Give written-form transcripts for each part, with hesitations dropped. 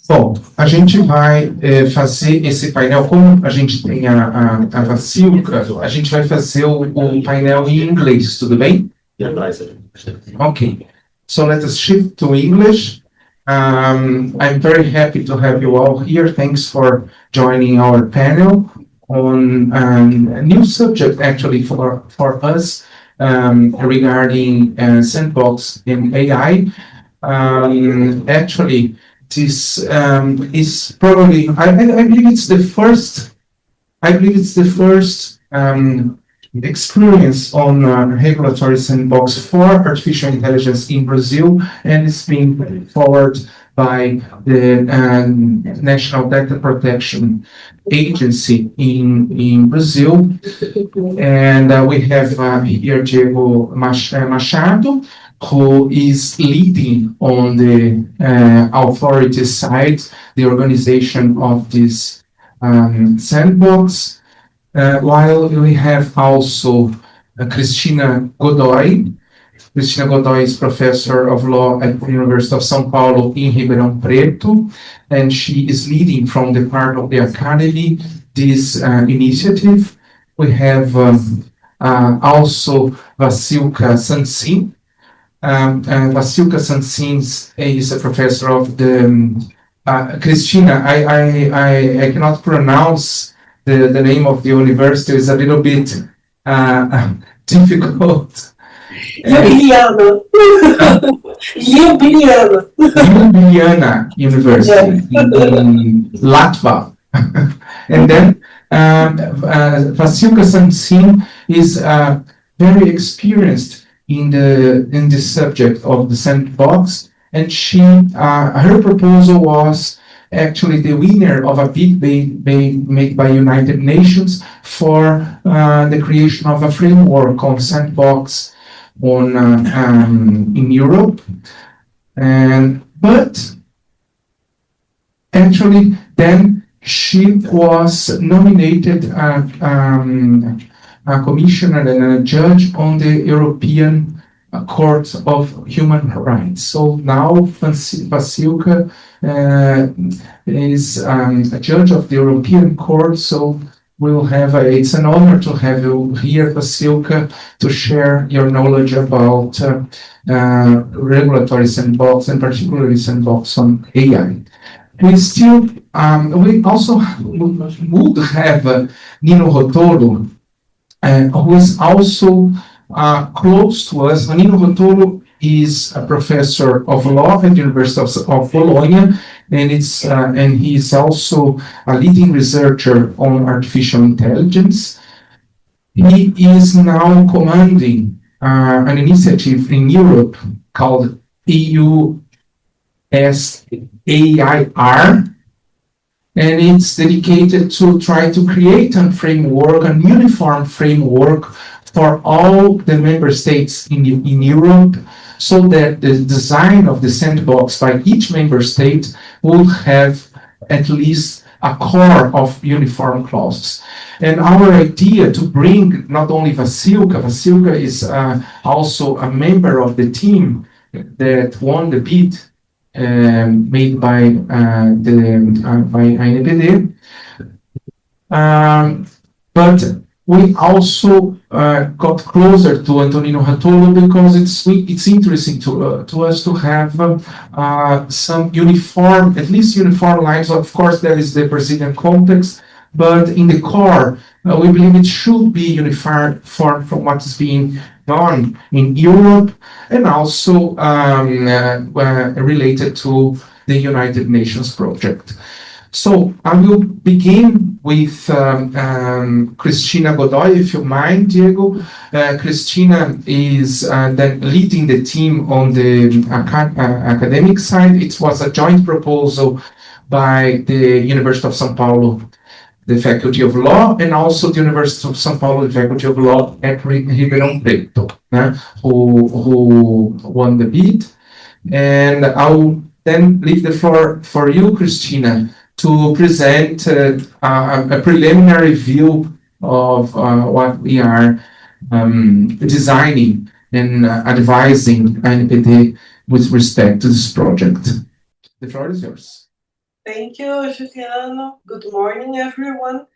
Bom, a gente vai fazer esse painel, como a gente tem a Vacilca, a gente vai fazer o painel em inglês, tudo bem? Okay, so let us shift to English. I'm very happy to have you all here. Thanks for joining our panel on a new subject actually for us regarding Sandbox in AI. Actually, this is probably, I believe it's the first, experience on regulatory sandbox for artificial intelligence in Brazil, and it's being followed by the National Data Protection Agency in Brazil. And we have here Diego Machado, who is leading on the authority side, the organization of this sandbox. While we have also Cristina Godoy. Cristina Godoy is professor of law at the University of São Paulo in Ribeirão Preto, and she is leading from the part of the academy this initiative. We have also Vacilca Sansin. Vacilca Sansin is a professor of the Cristina. I cannot pronounce the name of the university, is a little bit difficult. Ljubljana University in Latvia. And then Vacilca Sansin is very experienced in the subject of the sandbox, and her proposal was actually the winner of a bid made by United Nations for the creation of a framework on sandbox in Europe. But actually then she was nominated a commissioner and a judge on the European Court of Human Rights. So now Vacilca is a judge of the European Court, so it's an honor to have you here, Vacilca, to share your knowledge about regulatory sandbox, and particularly sandbox on AI. We also would have Nino Rotolo, who is also close to us. Nino Rotolo is a professor of law at the University of Bologna, and he is also a leading researcher on artificial intelligence. He is now commanding an initiative in Europe called EUSAIR, and it's dedicated to try to create a uniform framework for all the member states in Europe, so that the design of the sandbox by each member state will have at least a core of uniform clauses. And our idea to bring not only Vacilca is also a member of the team that won the bid made by ANPD, but we also got closer to Antonino Rotolo because it's interesting to us to have some at least uniform lines. Of course, there is the Brazilian context, but in the core, we believe it should be unified from what is being done in Europe, and also related to the United Nations project. So I will begin with Cristina Godoy, if you mind, Diego. Cristina is then leading the team on the academic side. It was a joint proposal by the University of São Paulo, the Faculty of Law, and also the University of São Paulo, the Faculty of Law at Ribeirão Preto, who won the bid. And I'll then leave the floor for you, Cristina, to present a preliminary view of what we are designing and advising ANPD with respect to this project. The floor is yours. Thank you, Juliano. Good morning, everyone.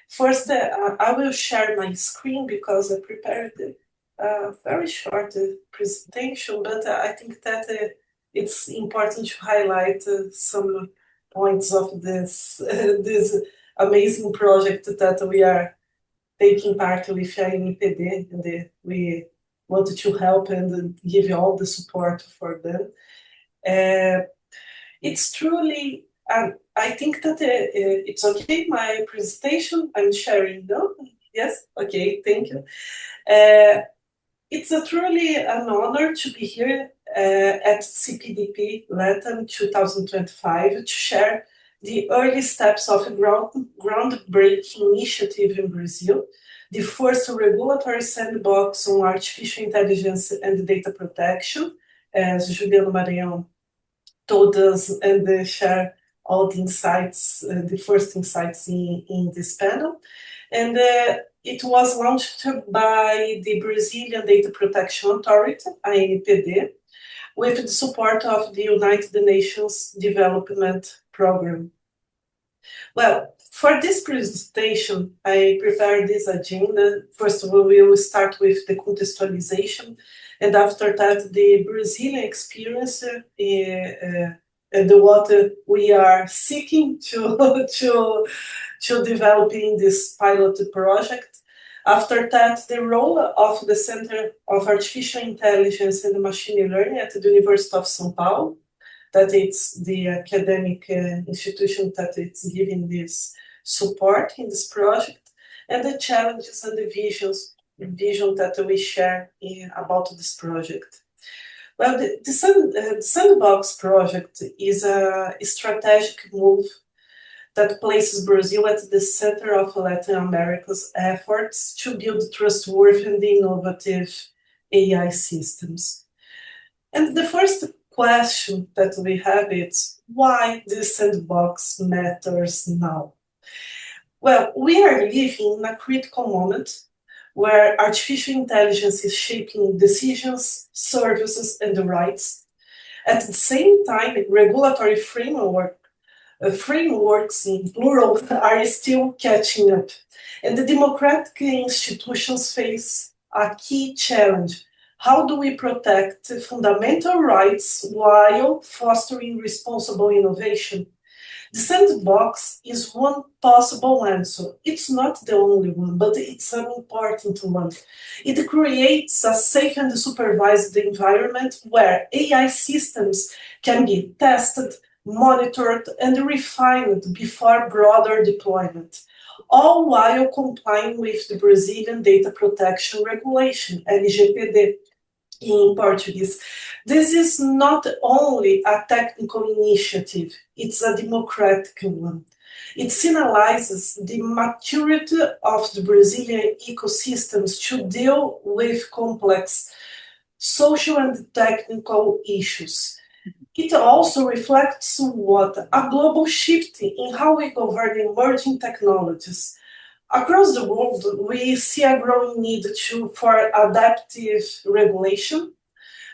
First, I will share my screen because I prepared a very short presentation, but I think that it's important to highlight some points of this this amazing project that we are taking part with ANPD, and we wanted to help and give you all the support for them. It's truly, I think that it's okay, my presentation, I'm sharing, no? Yes? Okay, thank you. It's truly an honor to be here at CPDP Latam 2025 to share the early steps of a groundbreaking initiative in Brazil, the first regulatory sandbox on artificial intelligence and data protection, as Juliano Maranhão told us and share all the insights, the first insights in this panel. And it was launched by the Brazilian Data Protection Authority, ANPD, with the support of the United Nations Development Program. Well, for this presentation, I prepared this agenda. First of all, we will start with the contextualization, and after that, the Brazilian experience and what we are seeking to develop in this pilot project. After that, the role of the Center of Artificial Intelligence and Machine Learning at the University of São Paulo, that it's the academic institution that it's giving this support in this project, and the challenges and the vision that we share about this project. Well, the Sandbox project is a strategic move that places Brazil at the center of Latin America's efforts to build trustworthy and innovative AI systems. And the first question that we have is, why this sandbox matters now? Well, we are living in a critical moment where artificial intelligence is shaping decisions, services, and rights. At the same time, regulatory frameworks in plural are still catching up, and the democratic institutions face a key challenge. How do we protect fundamental rights while fostering responsible innovation? The sandbox is one possible answer. It's not the only one, but it's an important one. It creates a safe and supervised environment where AI systems can be tested, monitored, and refined before broader deployment, all while complying with the Brazilian Data Protection Regulation, LGPD, in Portuguese. This is not only a technical initiative, it's a democratic one. It signalizes the maturity of the Brazilian ecosystems to deal with complex social and technical issues. It also reflects what a global shift in how we govern emerging technologies. Across the world, we see a growing need for adaptive regulation,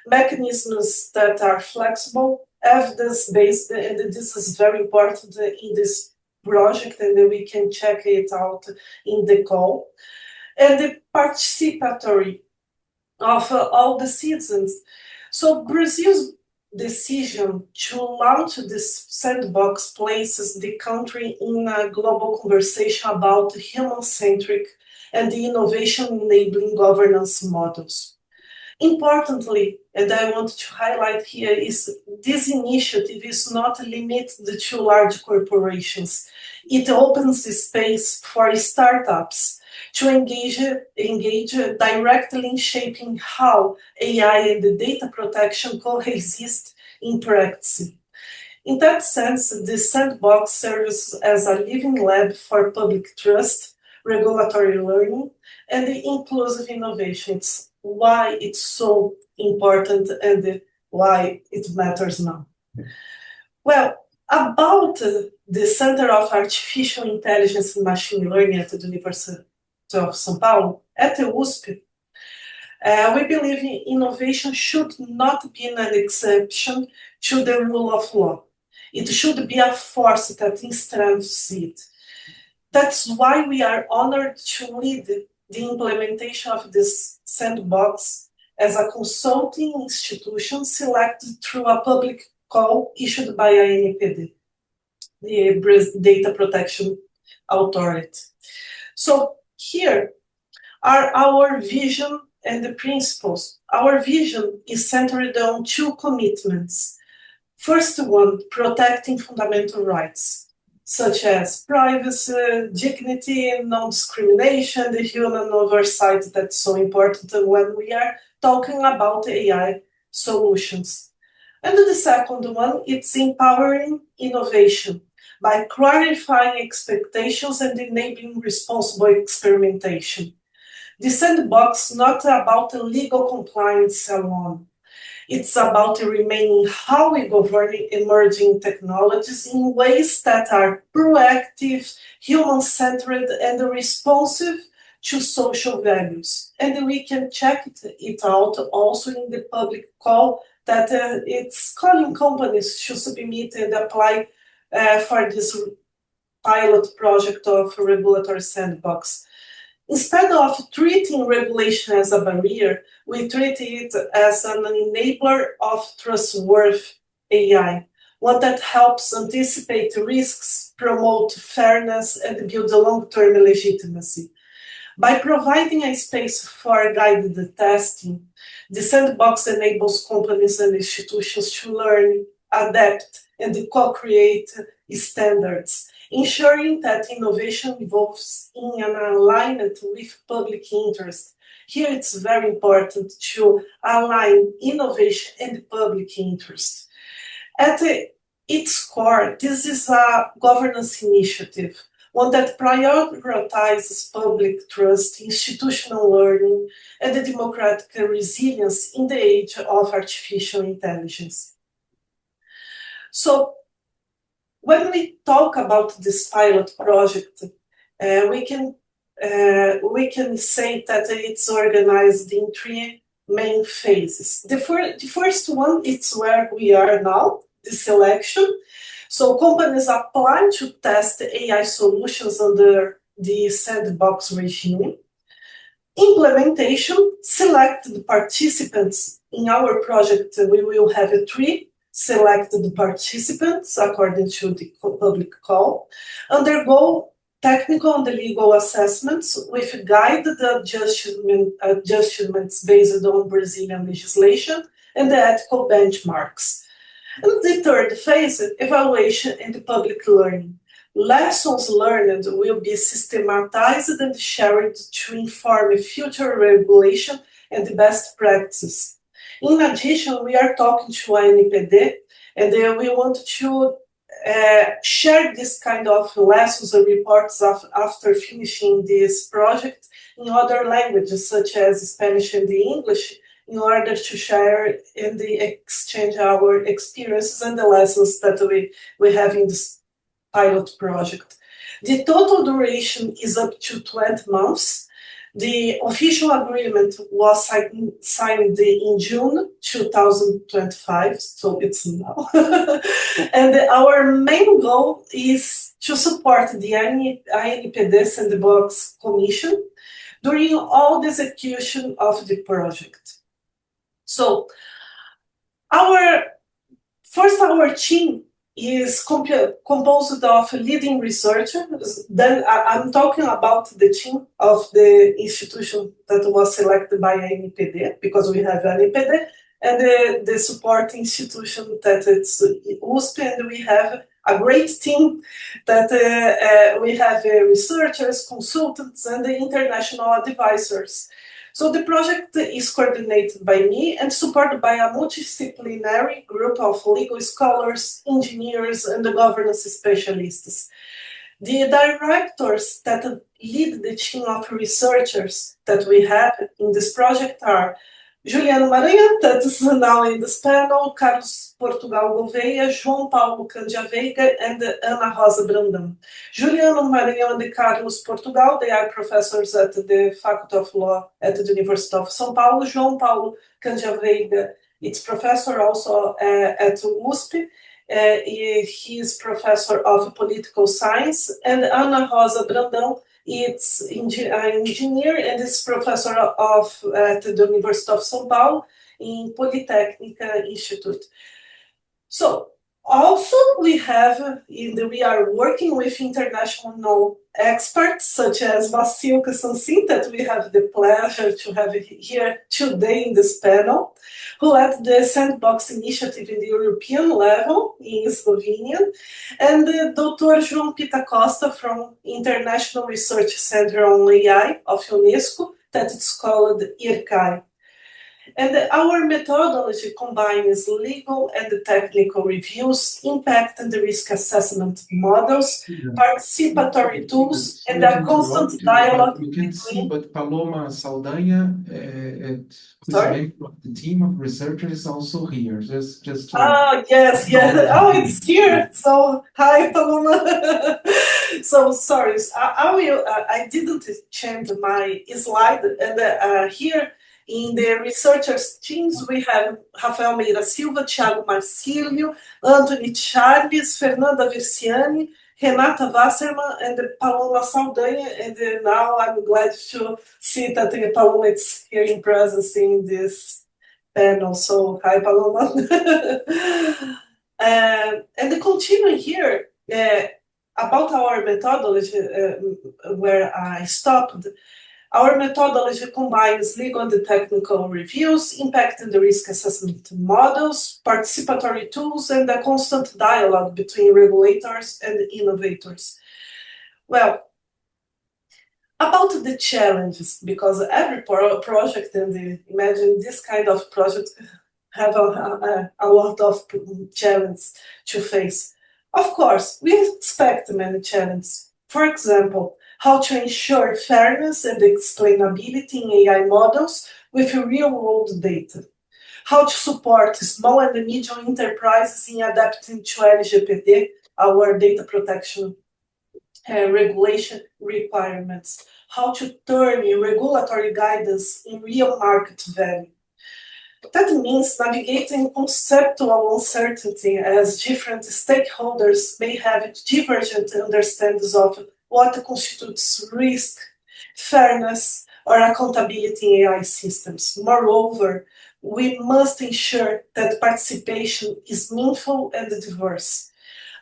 mechanisms that are flexible, evidence-based, and this is very important in this project, and we can check it out in the call, and the participatory of all the citizens. So Brazil's decision to launch this sandbox places the country in a global conversation about human-centric and innovation-enabling governance models. Importantly, and I want to highlight here, is this initiative is not limited to large corporations. It opens the space for startups to engage directly in shaping how AI and the data protection coexist in practice. In that sense, the sandbox serves as a living lab for public trust, regulatory learning, and inclusive innovation. It's why it's so important and why it matters now. Well, about the Center of Artificial Intelligence and Machine Learning at the University of São Paulo, at the USP, we believe innovation should not be an exception to the rule of law. It should be a force that strengthens it. That's why we are honored to lead the implementation of this sandbox as a consulting institution selected through a public call issued by ANPD, the Data Protection Authority. So here are our vision and the principles. Our vision is centered on two commitments. First one, protecting fundamental rights, such as privacy, dignity, non-discrimination, the human oversight that's so important when we are talking about AI solutions. And the second one, it's empowering innovation by clarifying expectations and enabling responsible experimentation. The sandbox is not about legal compliance alone. It's about remaining how we govern emerging technologies in ways that are proactive, human-centered, and responsive to social values. And we can check it out also in the public call that it's calling companies to submit and apply for this pilot project of regulatory sandbox. Instead of treating regulation as a barrier, we treat it as an enabler of trustworthy AI, one that helps anticipate risks, promote fairness, and build a long-term legitimacy. By providing a space for guided testing, the sandbox enables companies and institutions to learn, adapt, and co-create standards, ensuring that innovation evolves in an alignment with public interest. Here it's very important to align innovation and public interest. At its core, this is a governance initiative, one that prioritizes public trust, institutional learning, and the democratic resilience in the age of artificial intelligence. So, when we talk about this pilot project, we can say that it's organized in three main phases. The first one, it's where we are now, the selection. So companies apply to test AI solutions under the sandbox regime. Implementation, select the participants. In our project, we will have three selected participants according to the public call, undergo technical and legal assessments with guided adjustments based on Brazilian legislation and the ethical benchmarks. And the third phase, evaluation and public learning. Lessons learned will be systematized and shared to inform future regulation and best practices. In addition, we are talking to ANPD, and we want to share this kind of lessons and reports after finishing this project in other languages, such as Spanish and English, in order to share and exchange our experiences and the lessons that we have in this pilot project. The total duration is up to 20 months. The official agreement was signed in June 2025, so it's now. And our main goal is to support the ANPD Sandbox Commission during all the execution of the project. So, our team is composed of leading researchers. Then I'm talking about the team of the institution that was selected by ANPD, because we have ANPD, and the support institution that it's USP, and we have a great team that we have researchers, consultants, and the international advisors. So the project is coordinated by me and supported by a multidisciplinary group of legal scholars, engineers, and the governance specialists. The directors that lead the team of researchers that we have in this project are Juliano Maranhão, that is now in this panel, Carlos Portugal Gouveia, João Paulo Candia Veiga, and Ana Rosa Brandão. Juliano Maranhão and Carlos Portugal, they are professors at the Faculty of Law at the University of São Paulo. João Paulo Candia Veiga, it's professor also at USP. He is professor of political science, and Ana Rosa Brandão is an engineer and is professor at the University of São Paulo in Polytechnica Institute. So also we are working with international experts such as Vacilca Sansin, that we have the pleasure to have here today in this panel, who led the Sandbox initiative in the European level in Slovenia, and Dr. João Pita Costa from International Research Center on AI of UNESCO, that is called IRCAI. And our methodology combines legal and technical reviews, impact and risk assessment models, participatory tools, and a constant dialogue. You can see, but Paloma Saldanha, who's a member of the team of researchers, is also here. Just yes. Oh, it's here. So, hi, Paloma. So, sorry, I didn't change my slide, and here, in the researchers teams, we have Rafael Meira Silva, Thiago Marcílio, Anthony Charles, Fernanda Versiani, Renata Wasserman, and Paloma Saldanha. And now I'm glad to see that Paloma is here in presence in this panel. So, hi, Paloma. And continuing here, about our methodology, where I stopped, our methodology combines legal and technical reviews, impact and risk assessment models, participatory tools, and a constant dialogue between regulators and innovators. Well, about the challenges, because every project, and imagine this kind of project, have a lot of challenges to face. Of course, we expect many challenges. For example, how to ensure fairness and explainability in AI models with real-world data. How to support small and medium enterprises in adapting to LGPD, our data protection regulation requirements. How to turn regulatory guidance in real market value. That means navigating conceptual uncertainty, as different stakeholders may have divergent understandings of what constitutes risk, fairness, or accountability in AI systems. Moreover, we must ensure that participation is meaningful and diverse.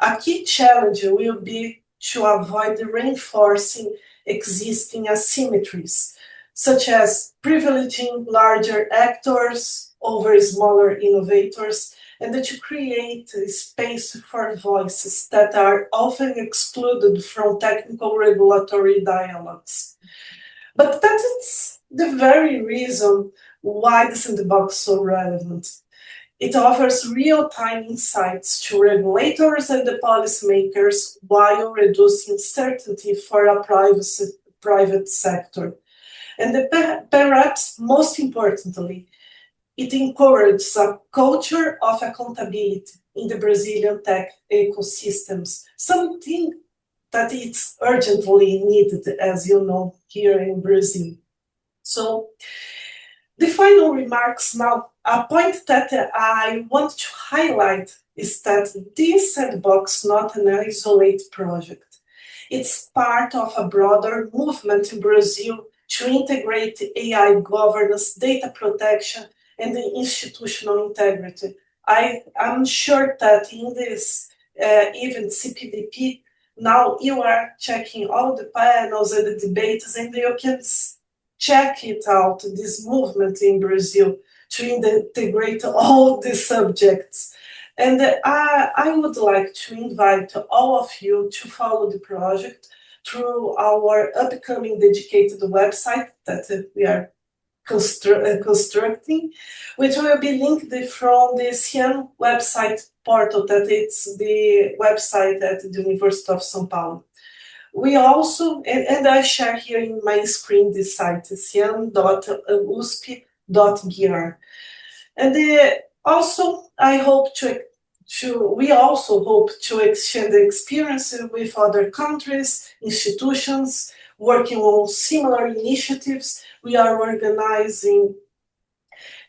A key challenge will be to avoid reinforcing existing asymmetries, such as privileging larger actors over smaller innovators, and to create a space for voices that are often excluded from technical regulatory dialogues. But that is the very reason why the Sandbox is so relevant. It offers real-time insights to regulators and the policymakers while reducing certainty for a private sector. And perhaps most importantly, it encourages a culture of accountability in the Brazilian tech ecosystems, something that is urgently needed, as you know, here in Brazil. So, the final remarks now, a point that I want to highlight is that this Sandbox is not an isolated project. It's part of a broader movement in Brazil to integrate AI governance, data protection, and the institutional integrity. I'm sure that in this event CPDP, now you are checking all the panels and the debates, and you can check it out, this movement in Brazil to integrate all the subjects. And I would like to invite all of you to follow the project through our upcoming dedicated website that we are constructing, which will be linked from the CIAN website portal, that it's the website at the University of São Paulo. We also, and I share here in my screen this site, cian.usp.br. And also, we also hope to exchange experience with other countries, institutions, working on similar initiatives. We are organizing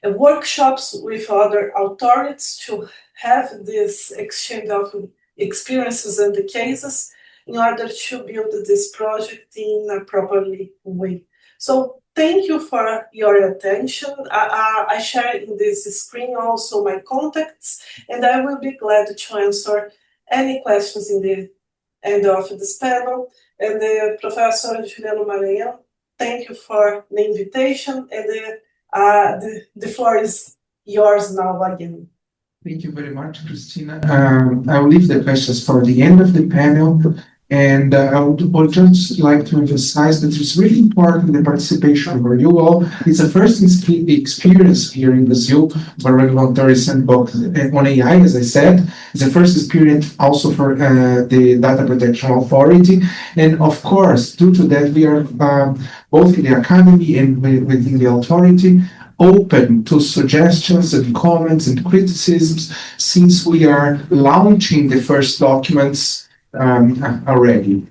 workshops with other authorities to have this exchange of experiences and the cases in order to build this project in a properly way. So thank you for your attention. I share in this screen also my contacts, and I will be glad to answer any questions in the end of this panel. And Professor Juliano Maranhão, thank you for the invitation, and the floor is yours now again. Thank you very much, Christina. I will leave the questions for the end of the panel. And I would just like to emphasize that it's really important the participation for you all. It's a first experience here in Brazil for regulatory sandbox on AI, as I said. It's a first experience also for the Data Protection Authority. And of course, due to that, we are both in the academy and within the authority open to suggestions and comments and criticisms since we are launching the first documents already.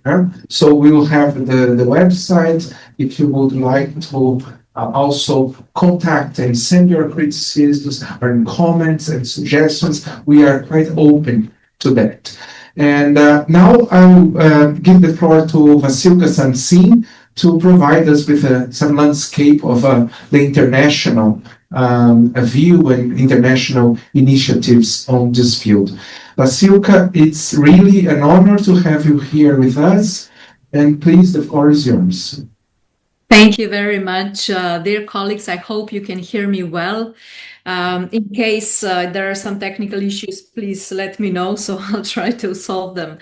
So we will have the website if you would like to also contact and send your criticisms or comments and suggestions. We are quite open to that. And now I'll give the floor to Vasilka Sansin to provide us with some landscape of the international view and international initiatives on this field. Vasilka, it's really an honor to have you here with us, and please, the floor is yours. Thank you very much, dear colleagues. I hope you can hear me well. In case there are some technical issues, please let me know, so I'll try to solve them.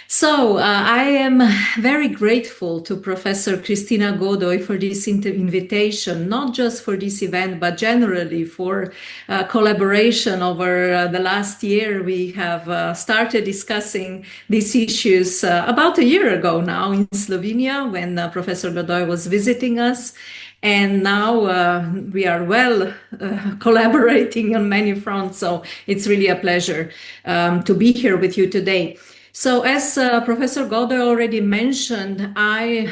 So I am very grateful to Professor Cristina Godoy for this invitation, not just for this event, but generally for collaboration over the last year. We have started discussing these issues about a year ago now in Slovenia when Professor Godoy was visiting us. And now we are collaborating on many fronts. So it's really a pleasure to be here with you today. So as Professor Godoy already mentioned, I,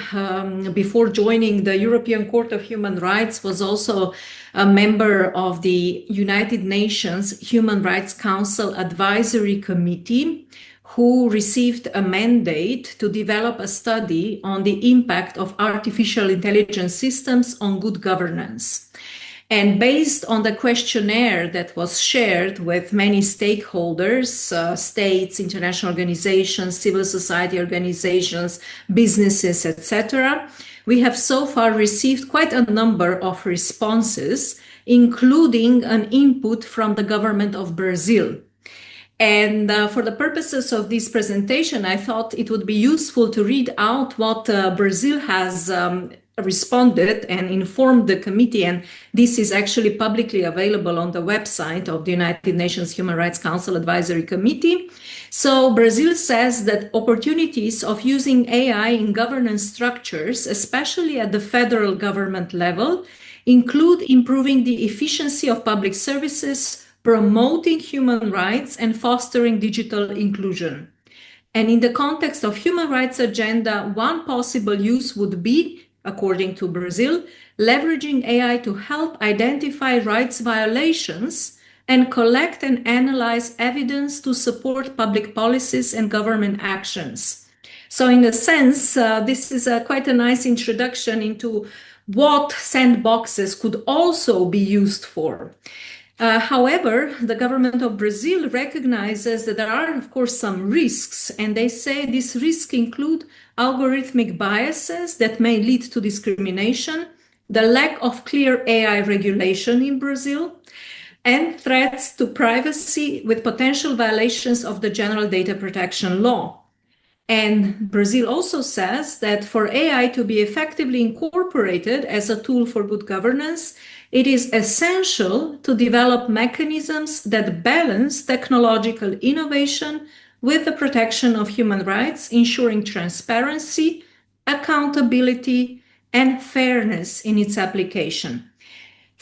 before joining the European Court of Human Rights, was also a member of the United Nations Human Rights Council Advisory Committee, who received a mandate to develop a study on the impact of artificial intelligence systems on good governance. And based on the questionnaire that was shared with many stakeholders, states, international organizations, civil society organizations, businesses, etc., we have so far received quite a number of responses, including an input from the government of Brazil. And for the purposes of this presentation, I thought it would be useful to read out what Brazil has responded and informed the committee, and this is actually publicly available on the website of the United Nations Human Rights Council Advisory Committee. So Brazil says that opportunities of using AI in governance structures, especially at the federal government level, include improving the efficiency of public services, promoting human rights, and fostering digital inclusion. And in the context of human rights agenda, one possible use would be, according to Brazil, leveraging AI to help identify rights violations and collect and analyze evidence to support public policies and government actions. So in a sense, this is quite a nice introduction into what sandboxes could also be used for. However, the government of Brazil recognizes that there are, of course, some risks, and they say these risks include algorithmic biases that may lead to discrimination, the lack of clear AI regulation in Brazil, and threats to privacy with potential violations of the General Data Protection Law. And Brazil also says that for AI to be effectively incorporated as a tool for good governance, it is essential to develop mechanisms that balance technological innovation with the protection of human rights, ensuring transparency, accountability, and fairness in its application.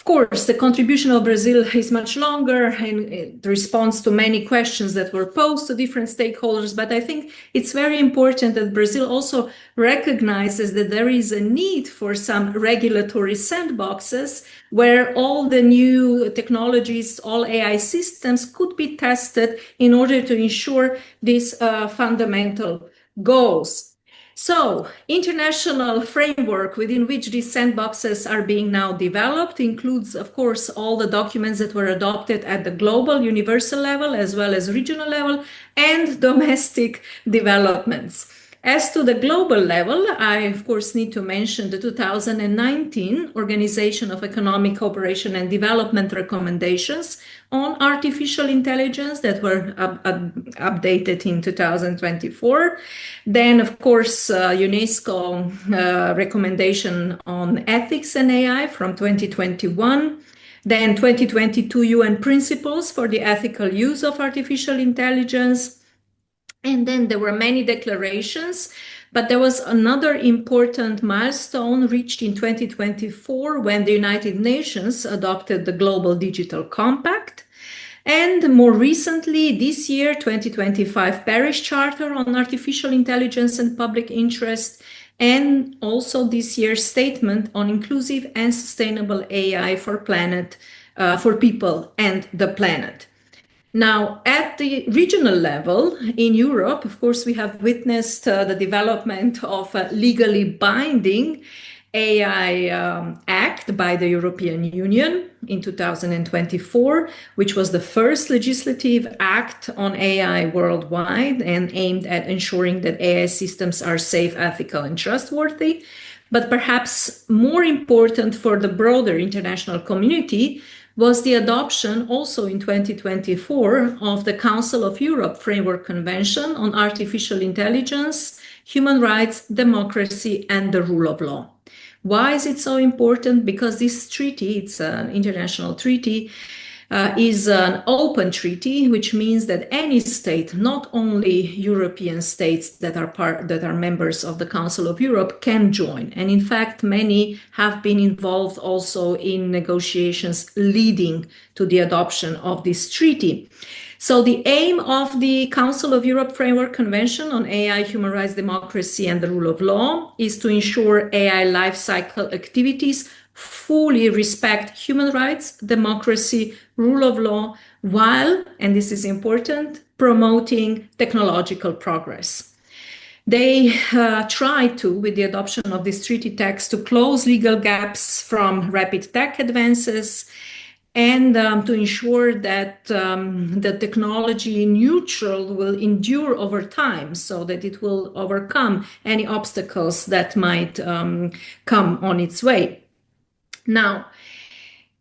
Of course, the contribution of Brazil is much longer and it responds to many questions that were posed to different stakeholders. But I think it's very important that Brazil also recognizes that there is a need for some regulatory sandboxes where all the new technologies, all AI systems could be tested in order to ensure these fundamental goals. So, international framework within which these sandboxes are being now developed includes, of course, all the documents that were adopted at the global universal level as well as regional level and domestic developments. As to the global level, I, of course, need to mention the 2019 Organization of Economic Cooperation and Development recommendations on artificial intelligence that were updated in 2024. Then, of course, UNESCO recommendation on ethics and AI from 2021. Then 2022 UN principles for the ethical use of artificial intelligence. And then there were many declarations, but there was another important milestone reached in 2024 when the United Nations adopted the Global Digital Compact. And more recently, this year, 2025 Paris Charter on Artificial Intelligence and Public Interest, and also this year's statement on inclusive and sustainable AI for people and the planet. Now, at the regional level in Europe, of course, we have witnessed the development of a legally binding AI Act by the European Union in 2024, which was the first legislative act on AI worldwide and aimed at ensuring that AI systems are safe, ethical, and trustworthy. But perhaps more important for the broader international community was the adoption also in 2024 of the Council of Europe Framework Convention on Artificial Intelligence, Human Rights, Democracy, and the Rule of Law. Why is it so important? Because this treaty, it's an international treaty, is an open treaty, which means that any state, not only European states that are members of the Council of Europe, can join. And in fact, many have been involved also in negotiations leading to the adoption of this treaty. So the aim of the Council of Europe Framework Convention on AI, Human Rights, Democracy, and the Rule of Law is to ensure AI lifecycle activities fully respect human rights, democracy, rule of law, while, and this is important, promoting technological progress. They try to, with the adoption of this treaty text, to close legal gaps from rapid tech advances and to ensure that the technology neutral will endure over time so that it will overcome any obstacles that might come on its way. Now,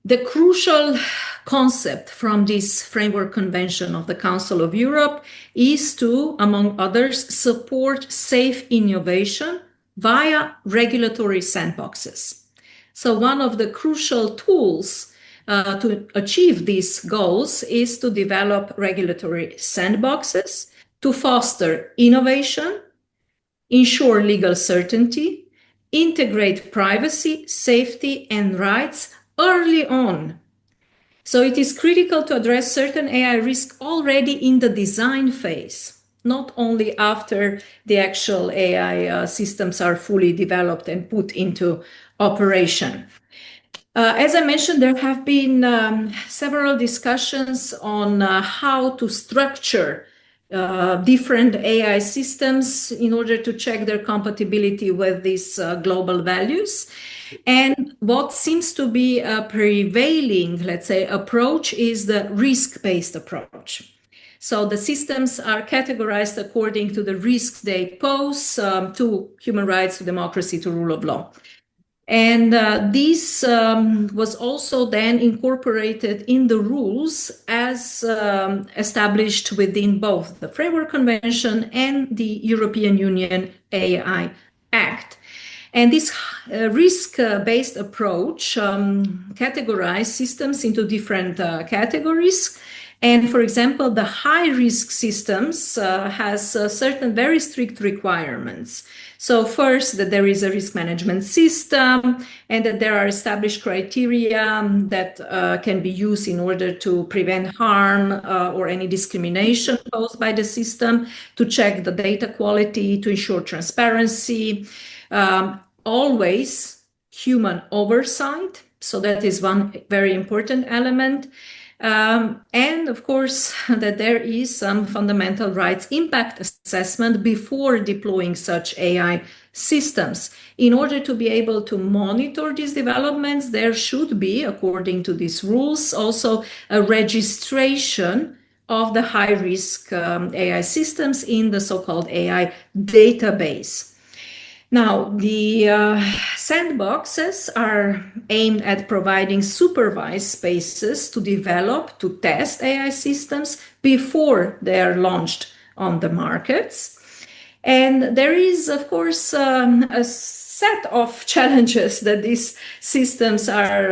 the crucial concept from this framework convention of the Council of Europe is to, among others, support safe innovation via regulatory sandboxes. So one of the crucial tools to achieve these goals is to develop regulatory sandboxes to foster innovation, ensure legal certainty, integrate privacy, safety, and rights early on. So it is critical to address certain AI risks already in the design phase, not only after the actual AI systems are fully developed and put into operation. As I mentioned, there have been several discussions on how to structure different AI systems in order to check their compatibility with these global values. And what seems to be a prevailing, let's say, approach is the risk-based approach. So the systems are categorized according to the risks they pose to human rights, to democracy, to rule of law. And this was also then incorporated in the rules as established within both the Framework Convention and the European Union AI Act. And this risk-based approach categorized systems into different categories. And for example, the high-risk systems has certain very strict requirements. So first, that there is a risk management system and that there are established criteria that can be used in order to prevent harm or any discrimination posed by the system, to check the data quality, to ensure transparency, always human oversight. So that is one very important element. And of course, that there is some fundamental rights impact assessment before deploying such AI systems. In order to be able to monitor these developments, there should be, according to these rules, also a registration of the high-risk AI systems in the so-called AI database. Now, the sandboxes are aimed at providing supervised spaces to develop, to test AI systems before they are launched on the markets. And there is, of course, a set of challenges that these systems are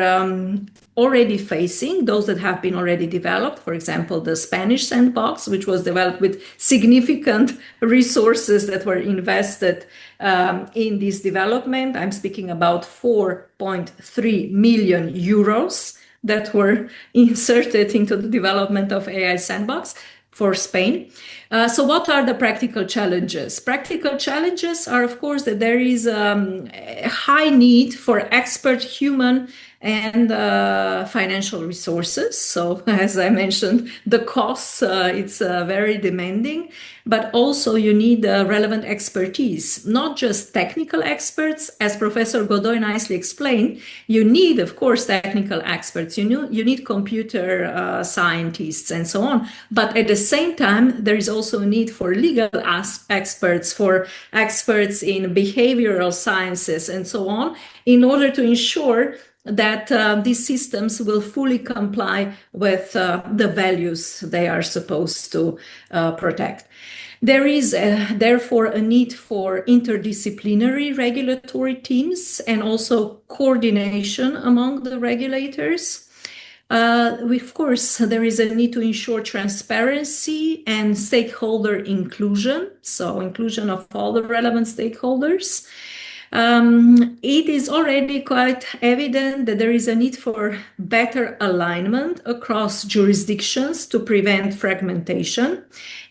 already facing, those that have been already developed. For example, the Spanish sandbox, which was developed with significant resources that were invested in this development. I'm speaking about 4.3 million euros that were inserted into the development of AI sandbox for Spain. So what are the practical challenges? Practical challenges are, of course, that there is a high need for expert human and financial resources. So as I mentioned, the costs, it's very demanding, but also you need relevant expertise, not just technical experts. As Professor Godoy nicely explained, you need, of course, technical experts, you need computer scientists and so on. But at the same time, there is also a need for legal experts, for experts in behavioral sciences and so on, in order to ensure that these systems will fully comply with the values they are supposed to protect. There is therefore a need for interdisciplinary regulatory teams and also coordination among the regulators. Of course, there is a need to ensure transparency and stakeholder inclusion, so inclusion of all the relevant stakeholders. It is already quite evident that there is a need for better alignment across jurisdictions to prevent fragmentation.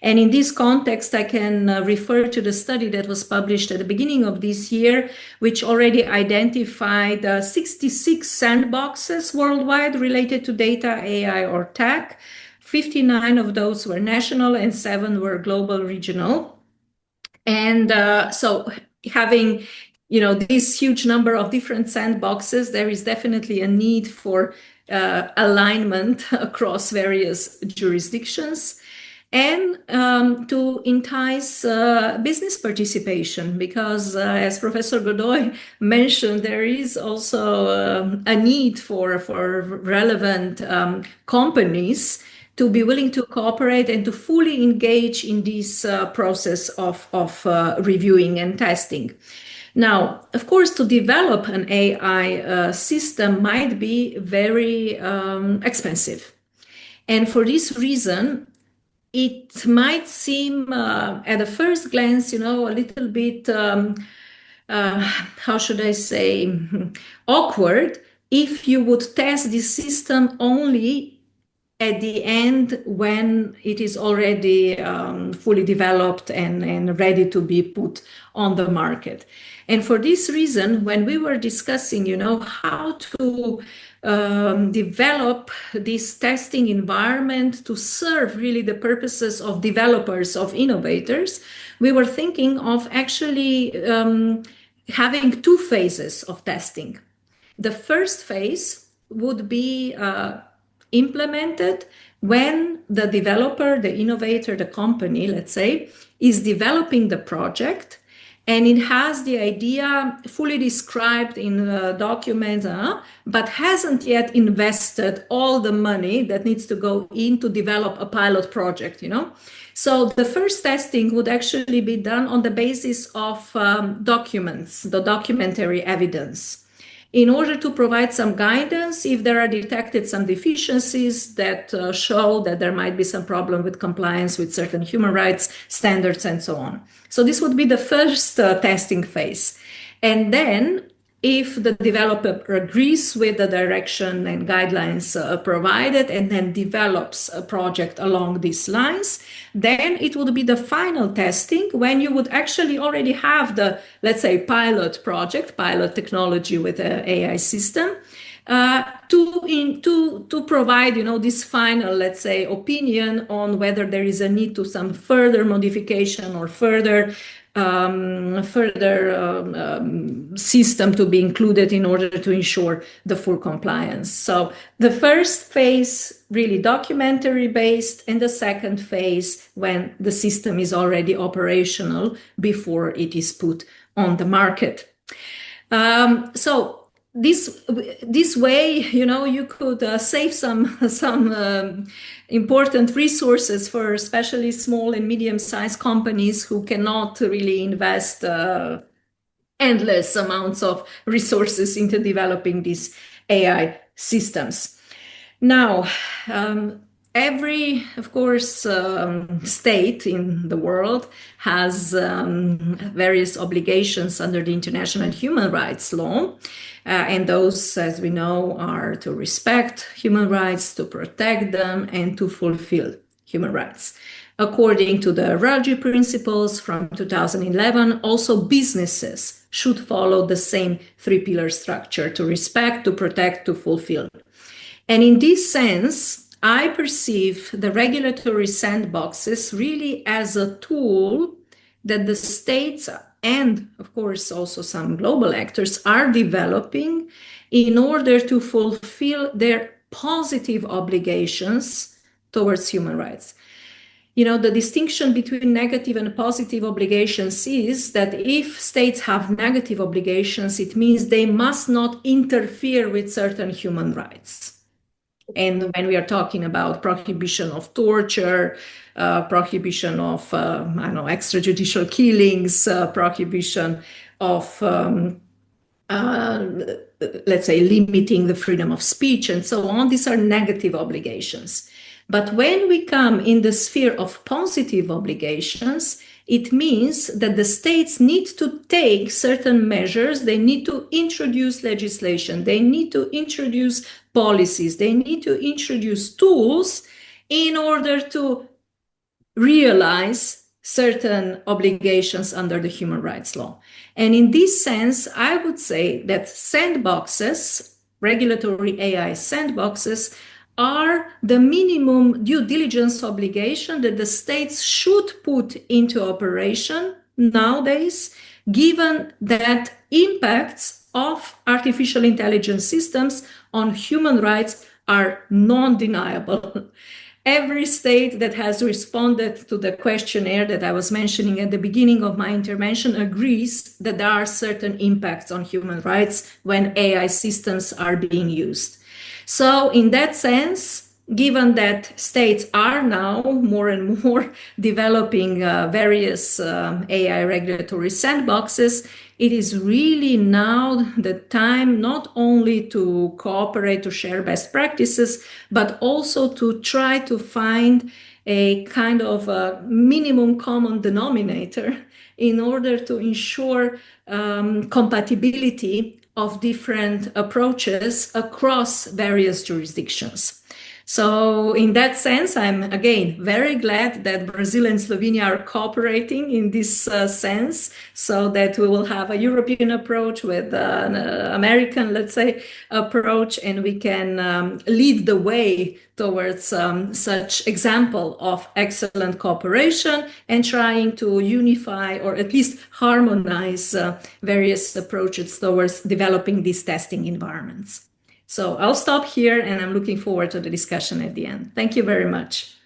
And in this context, I can refer to the study that was published at the beginning of this year, which already identified 66 sandboxes worldwide related to data, AI, or tech. 59 of those were national and 7 were global regional. And so having this huge number of different sandboxes, there is definitely a need for alignment across various jurisdictions and to entice business participation, because as Professor Godoy mentioned, there is also a need for relevant companies to be willing to cooperate and to fully engage in this process of reviewing and testing. Now, of course, to develop an AI system might be very expensive. And for this reason, it might seem at a first glance, a little bit, how should I say, awkward if you would test this system only at the end when it is already fully developed and ready to be put on the market. And for this reason, when we were discussing, how to develop this testing environment to serve really the purposes of developers, of innovators, we were thinking of actually having 2 phases of testing. The first phase would be implemented when the developer, the innovator, the company, let's say, is developing the project and it has the idea fully described in documents, but hasn't yet invested all the money that needs to go in to develop a pilot project, So the first testing would actually be done on the basis of documents, the documentary evidence. in order to provide some guidance if there are detected some deficiencies that show that there might be some problem with compliance with certain human rights standards and so on. So this would be the first testing phase. And then if the developer agrees with the direction and guidelines provided and then develops a project along these lines, then it would be the final testing when you would actually already have the, let's say, pilot project, pilot technology with an AI system, to provide, this final, let's say, opinion on whether there is a need to some further modification or further system to be included in order to ensure the full compliance. So the first phase really documentary based, and the second phase when the system is already operational before it is put on the market. So this way, you could save some important resources for especially small and medium-sized companies who cannot really invest endless amounts of resources into developing these AI systems. Now, every, of course, state in the world has various obligations under the international human rights law. And those, as we know, are to respect human rights, to protect them, and to fulfill human rights. According to the Ruggie principles from 2011, also businesses should follow the same three-pillar structure: to respect, to protect, to fulfill. And in this sense, I perceive the regulatory sandboxes really as a tool that the states and, of course, also some global actors are developing in order to fulfill their positive obligations towards human rights. The distinction between negative and positive obligations is that if states have negative obligations, it means they must not interfere with certain human rights. And when we are talking about prohibition of torture, prohibition of, extrajudicial killings, prohibition of, let's say, limiting the freedom of speech and so on, these are negative obligations. But when we come in the sphere of positive obligations, it means that the states need to take certain measures, they need to introduce legislation, they need to introduce policies, they need to introduce tools in order to realize certain obligations under the human rights law. And in this sense, I would say that sandboxes, regulatory AI sandboxes, are the minimum due diligence obligation that the states should put into operation nowadays, given that impacts of artificial intelligence systems on human rights are non-deniable. Every state that has responded to the questionnaire that I was mentioning at the beginning of my intervention agrees that there are certain impacts on human rights when AI systems are being used. So in that sense, given that states are now more and more developing various AI regulatory sandboxes, it is really now the time not only to cooperate, to share best practices, but also to try to find a kind of a minimum common denominator in order to ensure compatibility of different approaches across various jurisdictions. So in that sense, I'm again very glad that Brazil and Slovenia are cooperating in this sense, so that we will have a European approach with an American, let's say, approach, and we can lead the way towards such example of excellent cooperation and trying to unify or at least harmonize various approaches towards developing these testing environments. So I'll stop here, and I'm looking forward to the discussion at the end. Thank you very much.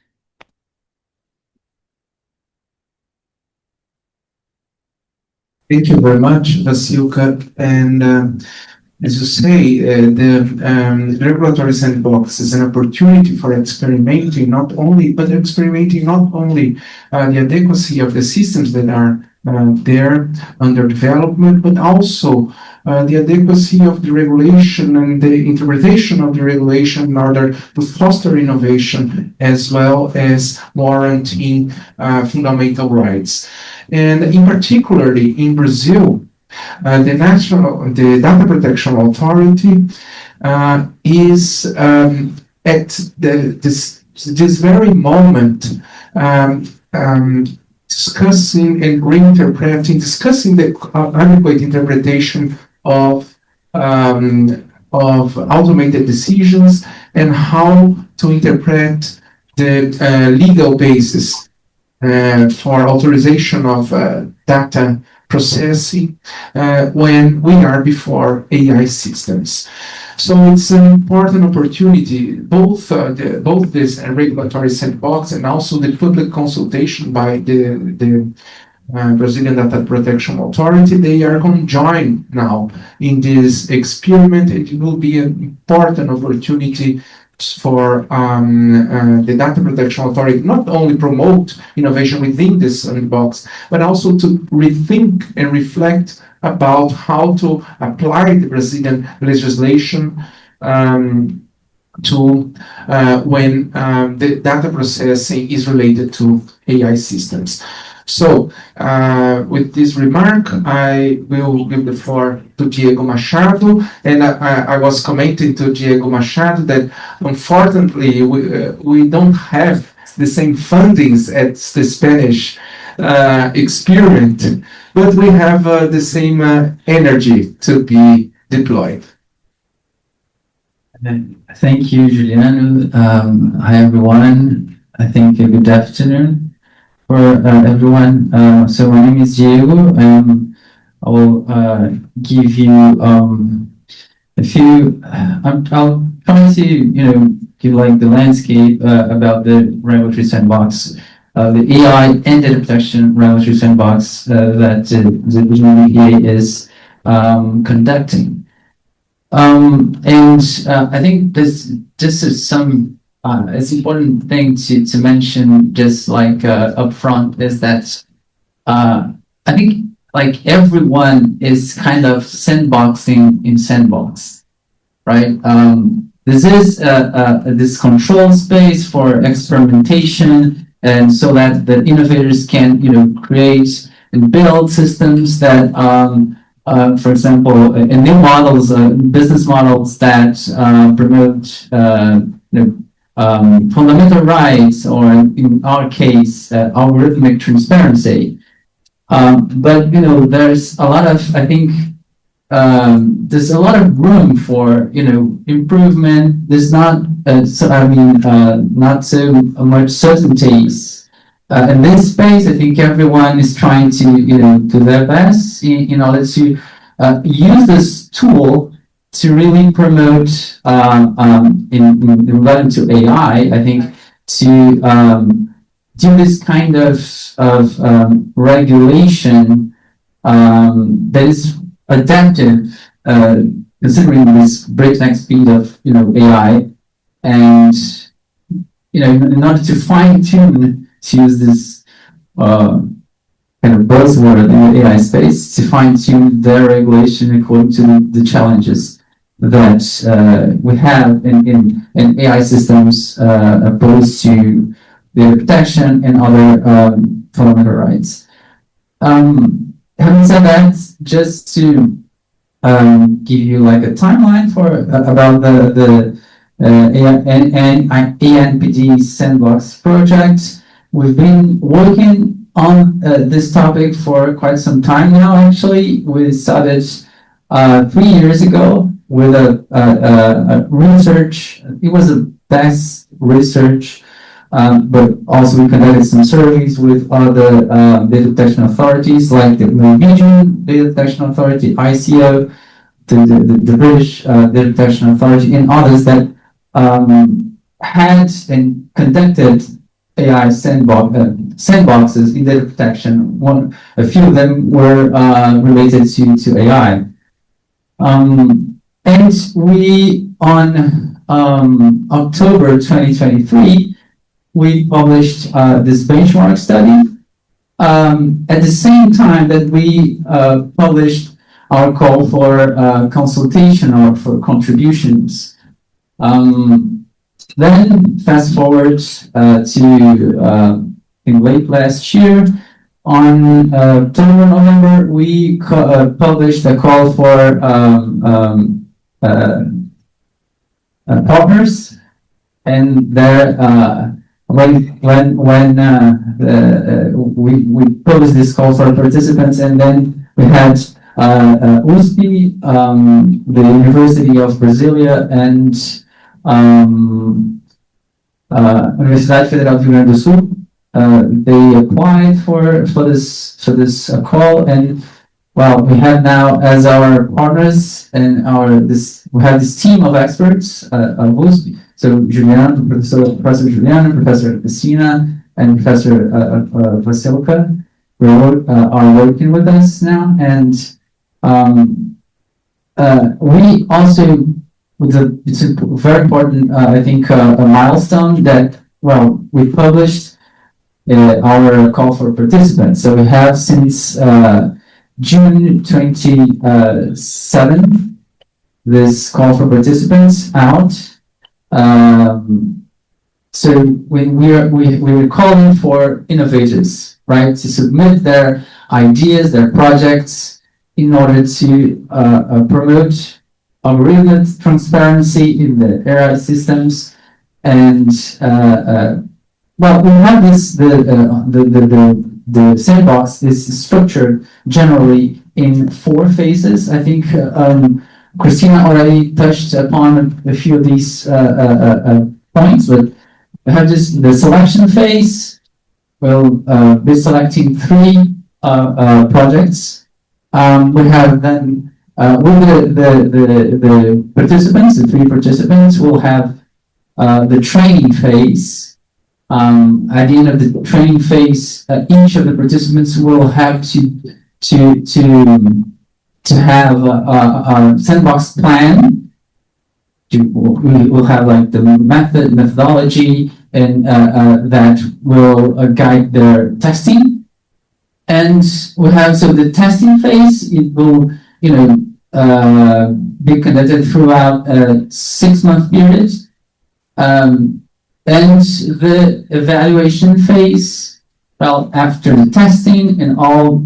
Thank you very much, Vasilka. And as you say, the regulatory sandbox is an opportunity for experimenting not only the adequacy of the systems that are there under development, but also the adequacy of the regulation and the interpretation of the regulation in order to foster innovation as well as warranting fundamental rights. And in particularly in Brazil, the Data Protection Authority is at this very moment discussing and discussing the adequate interpretation of automated decisions and how to interpret the legal basis for authorization of data processing when we are before AI systems. So it's an important opportunity, both this regulatory sandbox and also the public consultation by the Brazilian Data Protection Authority. They are going to join now in this experiment. It will be an important opportunity for the Data Protection Authority not only promote innovation within this sandbox, but also to rethink and reflect about how to apply the Brazilian legislation to when the data processing is related to AI systems. So, with this remark, I will give the floor to Diego Machado, and I was commenting to Diego Machado that unfortunately we don't have the same fundings as the Spanish experiment, but we have the same energy to be deployed. Thank you, Juliano. Hi, everyone. I think a good afternoon for everyone. So my name is Diego, and I will give you a few. I'll try to give like the landscape about the regulatory sandbox, the AI and data protection regulatory sandbox that the GDPR is conducting. And I think this is some. It's important thing to mention, just like upfront, is that I think like everyone is kind of sandboxing in Sandbox, right? This is this control space for experimentation, and so that the innovators can create and build systems that, for example, new models, business models that promote fundamental rights, or in our case, algorithmic transparency. But there's a lot of, I think, there's a lot of room for improvement. There's not, not so much certainties in this space. I think everyone is trying to do their best in order to use this tool to really promote, in relation to AI, I think, to do this kind of regulation that is adaptive, considering this breakneck speed of AI, and in order to fine tune, to use this kind of buzzword in the AI space, to fine tune their regulation according to the challenges that we have in AI systems opposed to data protection and other fundamental rights. Having said that, just to give you like a timeline for about the ANPD Sandbox project, we've been working on this topic for quite some time now. Actually, we started 3 years ago with a research. It was a best research, but also we conducted some surveys with other data protection authorities, like the Norwegian Data Protection Authority, ICO, the British Data Protection Authority, and others that had and conducted AI sandboxes in data protection. A few of them were related to AI. And we, on October 2023, we published this benchmark study at the same time that we published our call for consultation or for contributions. Then fast forward to in late last year, on October, November, we published a call for partners, and there when we published this call for participants, and then we had USP, the University of Brasilia, and Universidade Federal do Rio Grande do Sul. They applied for this call, and well, we have now as our partners and we have this team of experts of USP. So Juliano, Professor Juliano, Professor Messina, and Professor Vasilka are working with us now, and we also, it's a very important, I think, a milestone that, well, we published our call for participants. So we have since June 27 this call for participants out. So we're calling for innovators, right, to submit their ideas, their projects, in order to promote algorithm transparency in the AI systems. And well, we have this the sandbox is structured generally in 4 phases. I think Christina already touched upon a few of these points, but we have the selection phase. We'll be selecting 3 projects. We have then with the participants, the 3 participants, will have the training phase. At the end of the training phase, each of the participants will have to have a sandbox plan. We will have like the methodology, and that will guide their testing. And we have, so the testing phase, it will, be conducted throughout a 6-month period. And the evaluation phase, well, after the testing and all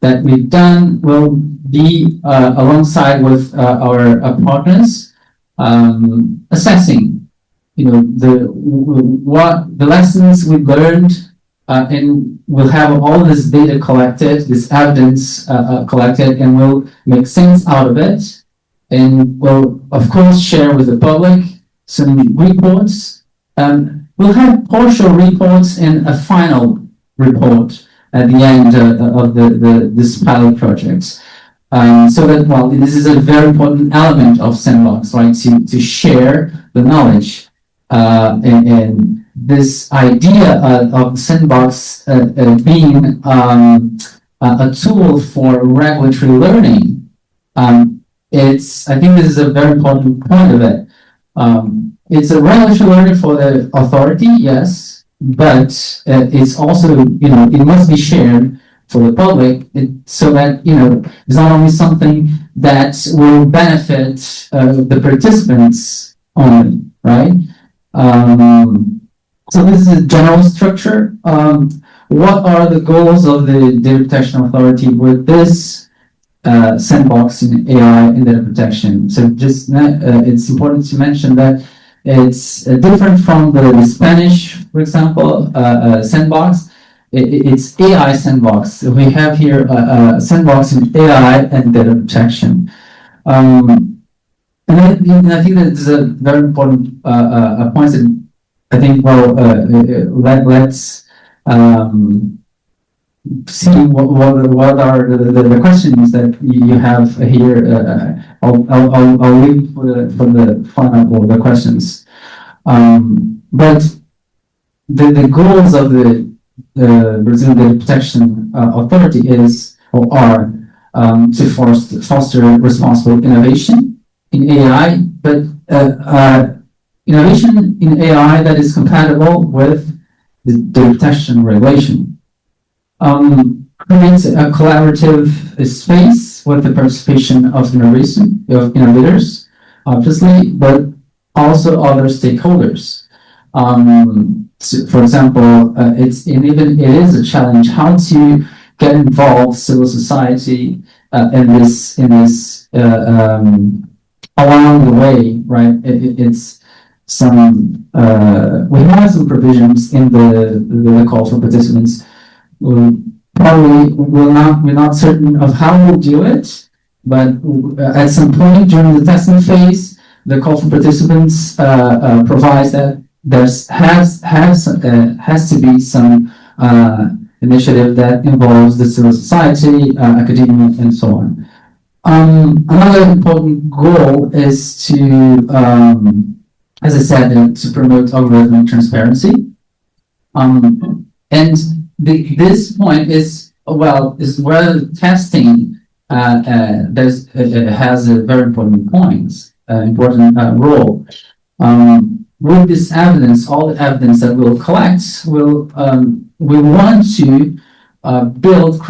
that we've done, will be alongside with our partners, assessing, the lessons we learned, and we'll have all this data collected, this evidence collected, and we'll make sense out of it, and we'll of course share with the public some reports. We'll have partial reports and a final report at the end of this pilot project. So that, well, this is a very important element of Sandbox, right? To share the knowledge, and this idea of Sandbox being a tool for regulatory learning. I think this is a very important point of it. It's a regulatory learning for the authority, yes, but it's also, it must be shared for the public, so that, it's not only something that will benefit the participants only, right? So this is a general structure. What are the goals of the Data Protection Authority with this sandbox in AI and data protection? So just it's important to mention that it's different from the Spanish, for example, sandbox. It's AI sandbox. We have here a sandbox in AI and data protection. And I think that is a very important point that I think, well, let's see what are the questions that you have here. I'll leave for the final or the questions. But the goals of the Brazilian Data Protection Authority are to foster responsible innovation in AI, but innovation in AI that is compatible with the data protection regulation. creates a collaborative space with the participation of innovators, obviously, but also other stakeholders. So for example, it is a challenge how to get involved civil society in this along the way, right? It's some we have some provisions in the call for participants. We're not certain of how we'll do it, but at some point during the testing phase, the call for participants provides that has to be some initiative that involves the civil society, academia, and so on. Another important goal is to, as I said, to promote algorithmic transparency. And this point is where testing has a very important role. With this evidence, all the evidence that we'll collect, we want to build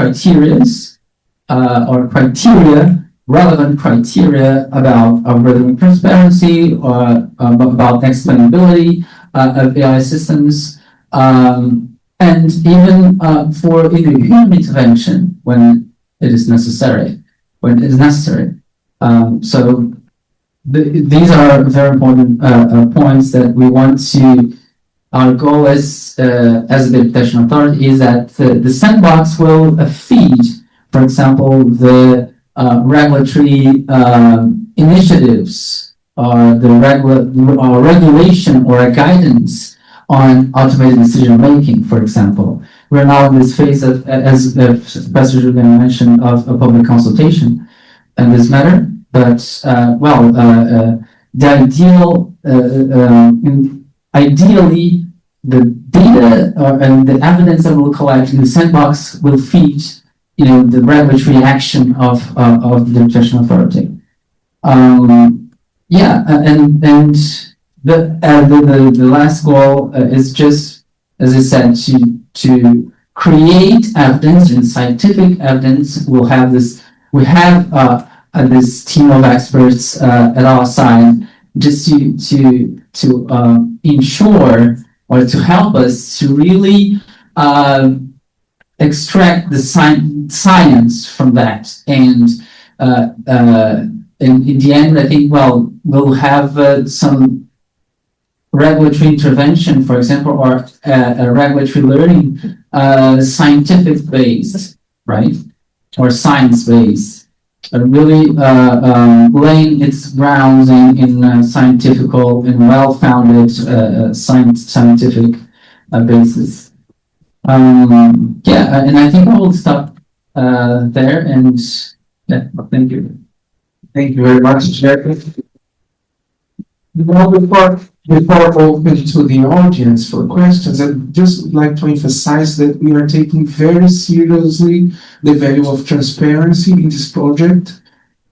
relevant criteria about algorithmic transparency or about explainability of AI systems, and even for human intervention when it is necessary. So these are very important points that we want to. Our goal as a deputation authority is that the sandbox will feed, for example, the regulatory initiatives or the regulation or a guidance on automated decision making, for example. We're now in this phase of, as Professor Julian mentioned, of a public consultation in this matter. But ideally, the data and the evidence that we'll collect in the sandbox will feed, the regulatory action of the deputation authority. The last goal is just, as I said, to create evidence and scientific evidence. We have this team of experts at our side just to ensure or to help us to really extract the science from that. And in the end, I think, we'll have some regulatory intervention, for example, or a regulatory learning scientific based, right? Or science based. Really laying its grounds in scientific and well-founded scientific basis. And I think I will stop there. And thank you. Thank you very much, Jerry. Before open to the audience for questions, I'd just like to emphasize that we are taking very seriously the value of transparency in this project,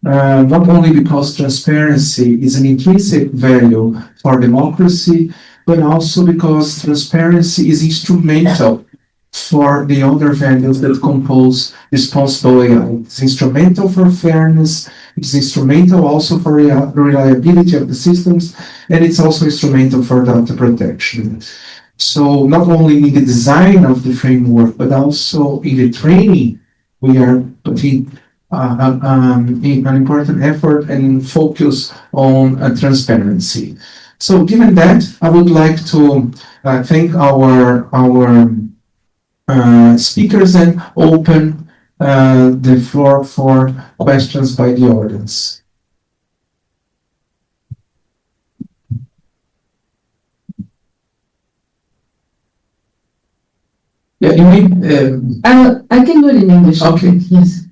not only because transparency is an intrinsic value for democracy, but also because transparency is instrumental for the other values that compose responsible AI. It's instrumental for fairness, it's instrumental also for reliability of the systems, and it's also instrumental for data protection. So not only in the design of the framework, but also in the training, we are putting an important effort and focus on transparency. So given that, I would like to thank our speakers and open the floor for questions by the audience. Yeah, you mean, I can do it in English. Okay. Yes.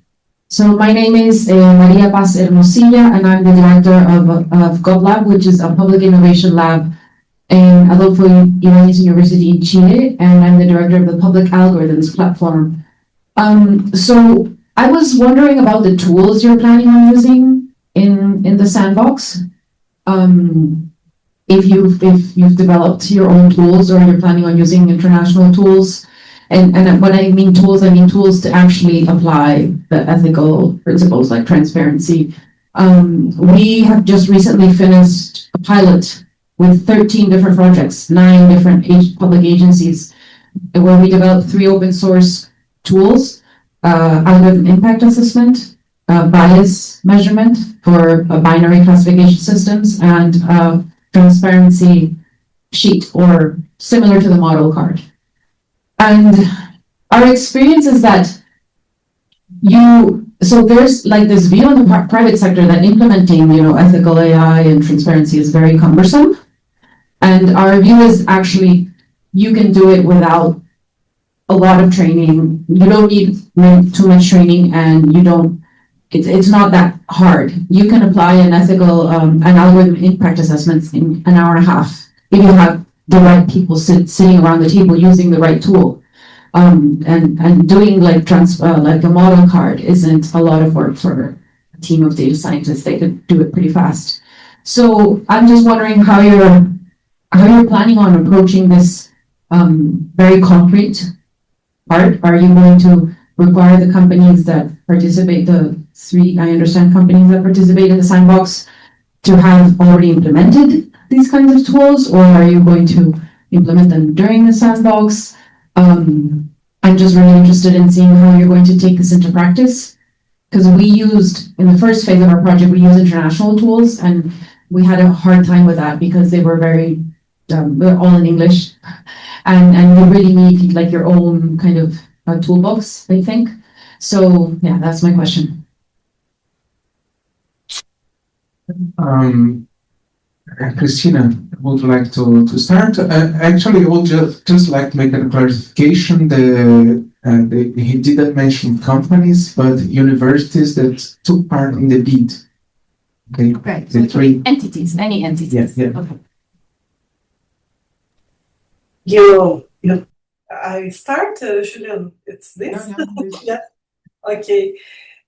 So my name is Maria Paz Hermosilla, and I'm the director of GovLab, which is a public innovation lab in Adolfo Ibáñez University in Chile, and I'm the director of the Public Algorithms platform. So I was wondering about the tools you're planning on using in the sandbox. If you've developed your own tools or you're planning on using international tools, And when I mean tools to actually apply the ethical principles like transparency. We have just recently finished a pilot with 13 different projects, 9 different public agencies, where we developed 3 open source tools, algorithm impact assessment, bias measurement for binary classification systems, and transparency sheet, or similar to the model card. And our experience is that so there's like this view in the private sector that implementing, ethical AI and transparency is very cumbersome. And our view is actually, you can do it without a lot of training. You don't need too much training, and it's not that hard. You can apply an ethical, an algorithm impact assessments in an hour and a half if you have the right people sitting around the table using the right tool. And doing like a model card isn't a lot of work for a team of data scientists. They could do it pretty fast. So I'm just wondering how you're planning on approaching this very concrete part. Are you going to require the companies that participate, the 3, I understand, companies that participate in the sandbox, to have already implemented these kinds of tools, or are you going to implement them during the sandbox? I'm just really interested in seeing how you're going to take this into practice, because we used, in the first phase of our project, we used international tools, and we had a hard time with that because they were they're all in English, and you really need like your own kind of toolbox, I think. So yeah, that's my question. Christina would like to start. Actually, I would just like to make a clarification. He didn't mention companies, but universities that took part in the bid. Okay. Right. The 3 entities, any entities. Yes. Yeah. You I start, Julian. It's this. Yeah. Okay.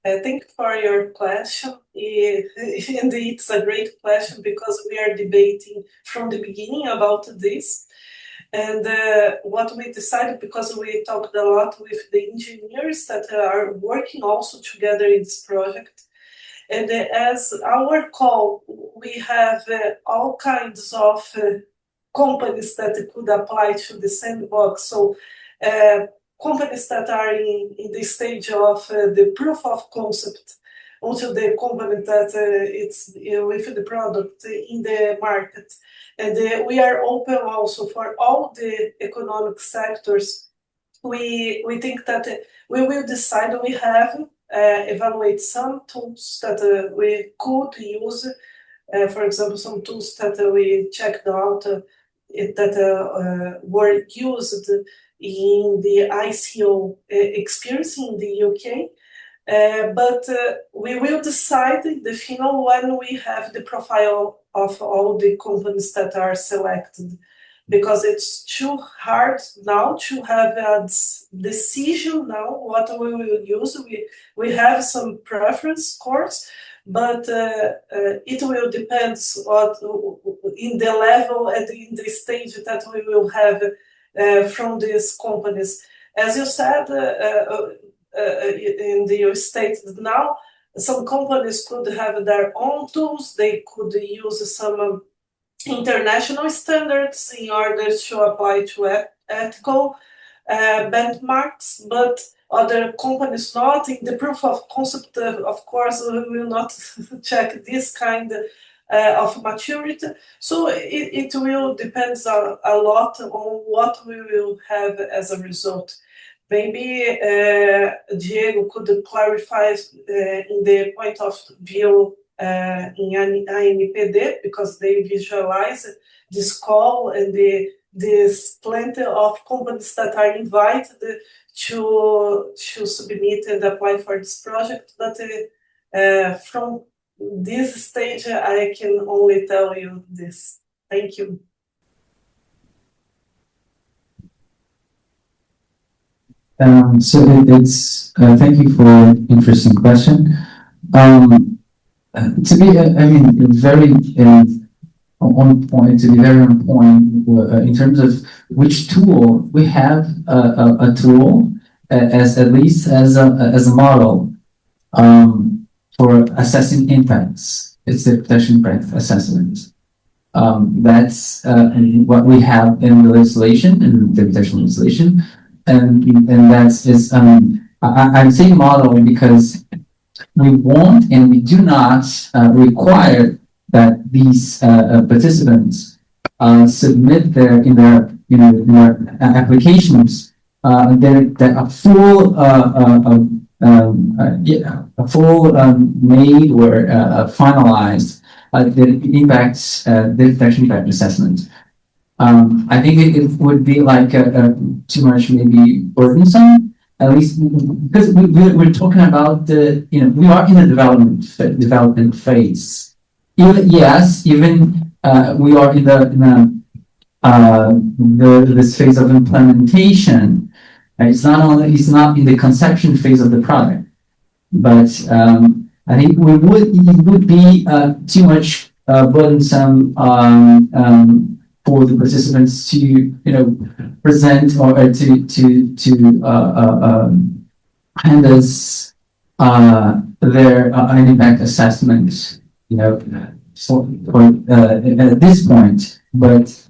Thank you for your question. Indeed, it's a great question because we are debating from the beginning about this. And what we decided, because we talked a lot with the engineers that are working also together in this project. And as our call, we have all kinds of companies that could apply to the sandbox. So companies that are in the stage of the proof of concept until the company that it's with the product in the market. And we are open also for all the economic sectors. We think that we will decide, we have evaluate some tools that we could use. For example, some tools that we checked out that were used in the ICO experience in the UK. But we will decide the final when we have the profile of all the companies that are selected, because it's too hard now to have a decision now what we will use. We have some preference scores, but it will depend what in the level and in the stage that we will have from these companies. As you said, in the stated now, some companies could have their own tools. They could use some international standards in order to apply to ethical benchmarks, but other companies not. In the proof of concept, of course, we will not check this kind of maturity. So it will depend a lot on what we will have as a result. Maybe Diego could clarify in the point of view in ANPD, because they visualize this call and this plenty of companies that are invited to submit and apply for this project. But from this stage, I can only tell you this. Thank you. So it's thank you for an interesting question. To be, I mean, very on point, to be very on point in terms of which tool we have a tool as at least as a model for assessing impacts. It's the protection impact assessment. That's what we have in the legislation, in the protection legislation, and that's is I'm saying model because we won't and we do not require that these participants submit their applications a full made or finalized the impacts, the protection impact assessment. I think it would be like too much maybe burdensome, at least because we're talking about we are in the development phase. Even we are in this phase of implementation. It's not in the conception phase of the product, but I think it would be too much burdensome for the participants to present or to hand us their impact assessment at this point. But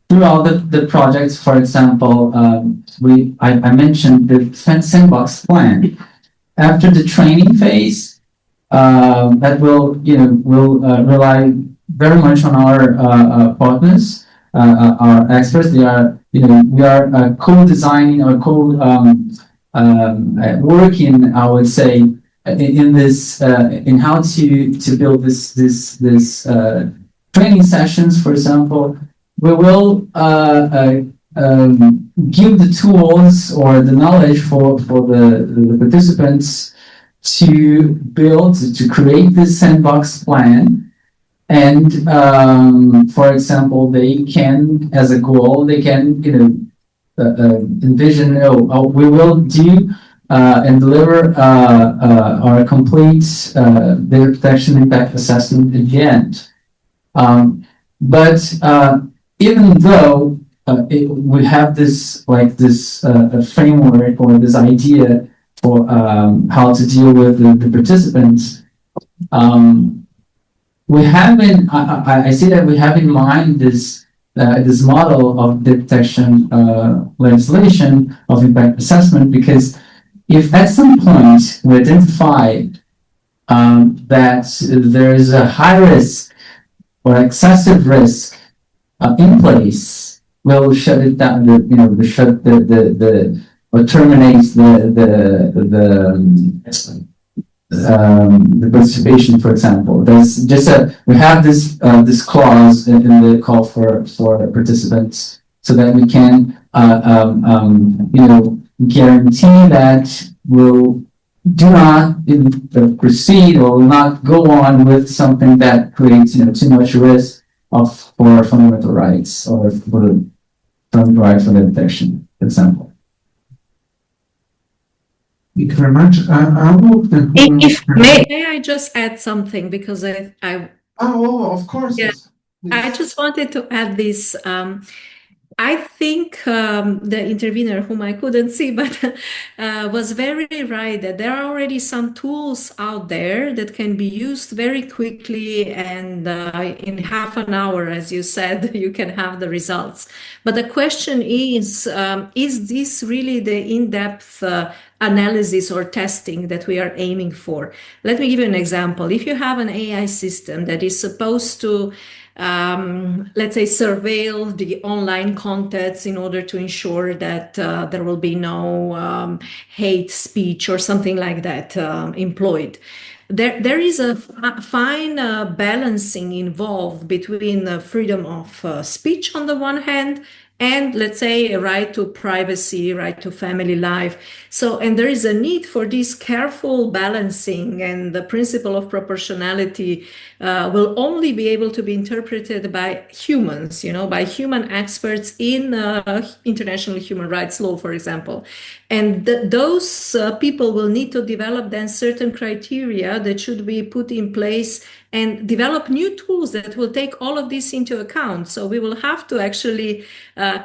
throughout the projects, for example, I mentioned the Sandbox plan. After the training phase, that will rely very much on our partners, our experts. They are we are co-designing or working, I would say, in this in how to build this training sessions. For example, we will give the tools or the knowledge for the participants to create this sandbox plan. And for example, they can, as a goal, they can envision, we will do and deliver our complete data protection impact assessment at the end. But even though we have this framework or this idea for how to deal with the participants, we haven't. I see that we have in mind this model of detection legislation of impact assessment, because if at some point we identify that there is a high risk or excessive risk in place, we'll shut it down. Or terminates the participation, for example. There's just we have this clause in the call for participants, so that we can guarantee that we'll do not proceed or will not go on with something that creates too much risk for fundamental rights or for fundamental rights for the detection, for example. Thank you very much. May I just add something, because of course. Yeah. Yes. I just wanted to add this. I think the intervener, whom I couldn't see, but was very right that there are already some tools out there that can be used very quickly, and in half an hour, as you said, you can have the results. But the question is this really the in-depth analysis or testing that we are aiming for? Let me give you an example. If you have an AI system that is supposed to let's say surveil the online contents in order to ensure that there will be no hate speech or something like that employed. There is a fine balancing involved between freedom of speech on the one hand and let's say a right to privacy, right to family life. So, and there is a need for this careful balancing, and the principle of proportionality will only be able to be interpreted by humans, by human experts in international human rights law, for example. And those people will need to develop then certain criteria that should be put in place and develop new tools that will take all of this into account. So we will have to actually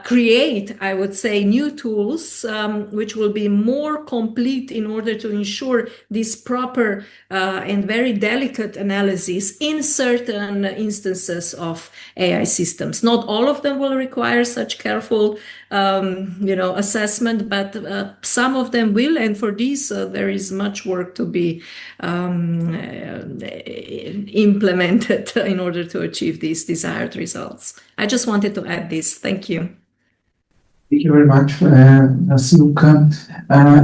create, I would say, new tools which will be more complete in order to ensure this proper and very delicate analysis in certain instances of AI systems. Not all of them will require such careful assessment, but some of them will, and for these there is much work to be implemented in order to achieve these desired results. I just wanted to add this. Thank you. Thank you very much, Silka.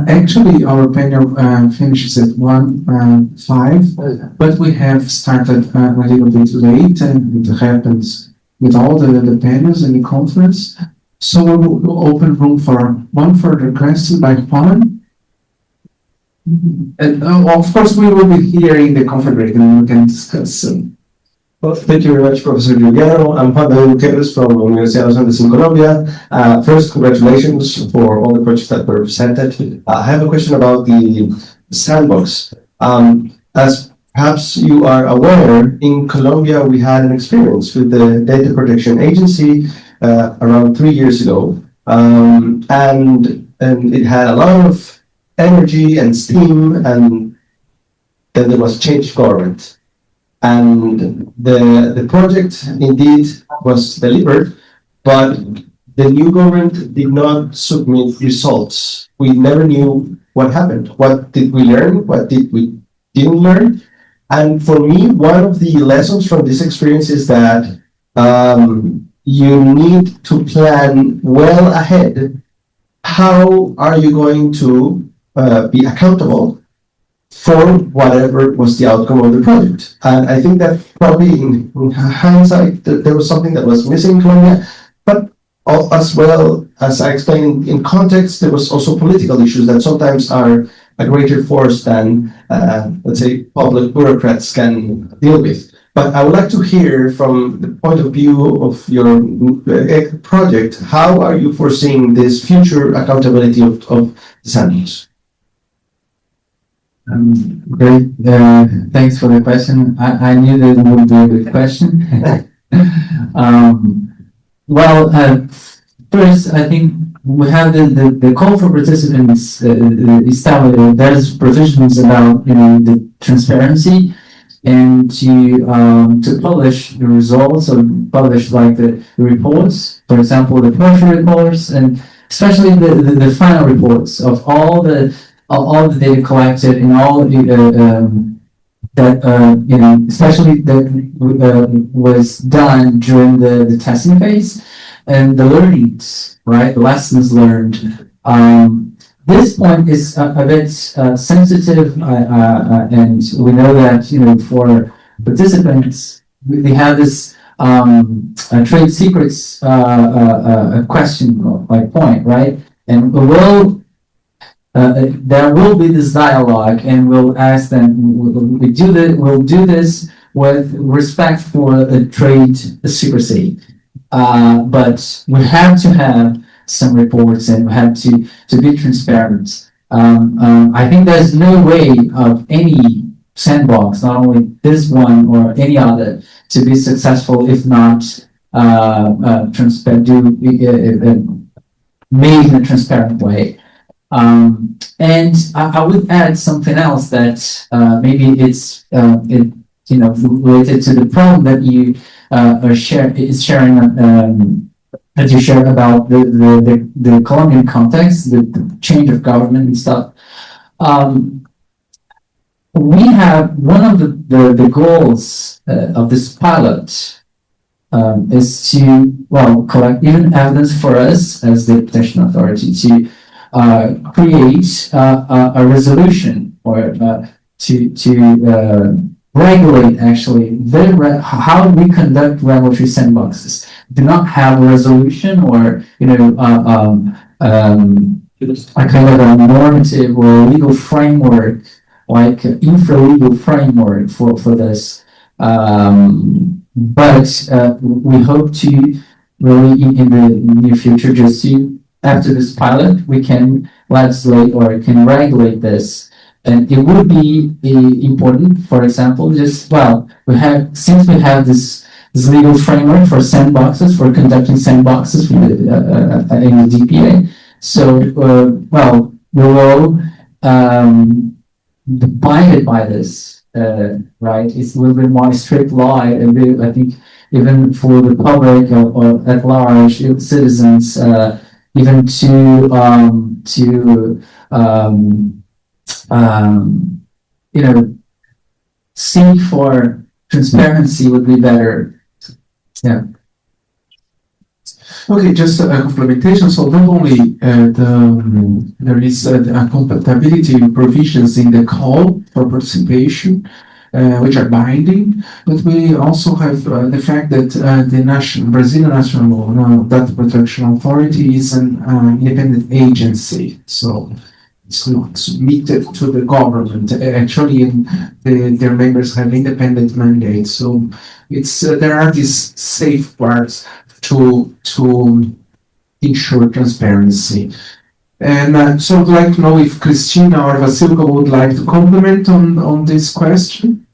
Actually, our panel finishes at 1:05, but we have started a little bit late, and it happens with all the panels in the conference. So we'll open room for one further question by Juan. And of course, we will be here in the conference break, and we can discuss soon. Well, thank you very much, Professor Juliano. I'm Juan Gutierrez from Universidad de los Andes in Colombia. First, congratulations for all the projects that were presented. I have a question about the Sandbox. As perhaps you are aware, in Colombia, we had an experience with the Data Protection Agency around 3 years ago. And it had a lot of energy and steam, and then there was change of government. And the project indeed was delivered, but the new government did not submit results. We never knew what happened. What did we learn? What did we didn't learn? And for me, one of the lessons from this experience is that you need to plan well ahead. How are you going to be accountable for whatever was the outcome of the project? And I think that probably in hindsight, there was something that was missing in Colombia, but as well as I explained in context, there was also political issues that sometimes are a greater force than, let's say, public bureaucrats can deal with. But I would like to hear from the point of view of your project, how are you foreseeing this future accountability of the Sandbox? Great. Thanks for the question. I knew that it would be a good question. First, I think we have the call for participants established. There's provisions about the transparency and to publish the results, or publish like the reports, for example, the partial reports, and especially the final reports of all the data collected and all especially that was done during the testing phase, and the learnings, right? The lessons learned. This point is a bit sensitive, and we know that for participants, we have this trade secrets question like point, right? And there will be this dialogue, and we'll ask them. We'll do this with respect for the trade secrecy, but we have to have some reports, and we have to be transparent. I think there's no way of any sandbox, not only this one or any other, to be successful if not made in a transparent way. And I would add something else that maybe it's related to the problem that you sharing as you shared about the Colombian context, the change of government and stuff. We have one of the goals of this pilot is to collect even evidence for us as the Protection Authority to create a resolution or to regulate actually how we conduct regulatory sandboxes. Do not have a resolution or a kind of a normative or legal framework, like infra-legal framework for this. But we hope to really in the near future, just to after this pilot, we can legislate or can regulate this. And it would be important, for example, since we have this legal framework for sandboxes, for conducting sandboxes in the DPA. So, we will abide by this, right? It's a little bit more strict law, and I think even for the public or at large, citizens, even to seek for transparency would be better. Yeah. Okay, just a complementation. So not only there is compatibility provisions in the call for participation, which are binding, but we also have the fact that the Brazilian National Data Protection Authority is an independent agency. So it's not submitted to the government. Actually, their members have independent mandates. So there are these safeguards to ensure transparency. And so I'd like to know if Cristina or Vasilka would like to comment on this question.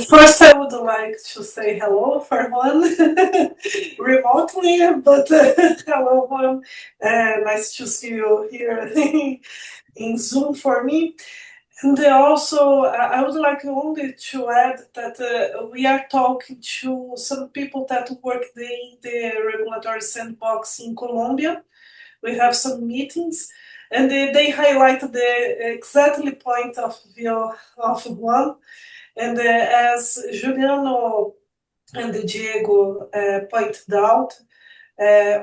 First, I would like to say hello for one, remotely, but hello one. Nice to see you here in Zoom for me. And also, I would like only to add that we are talking to some people that work in the regulatory sandbox in Colombia. We have some meetings, and they highlight the exactly point of view of one. And as Juliano and Diego pointed out,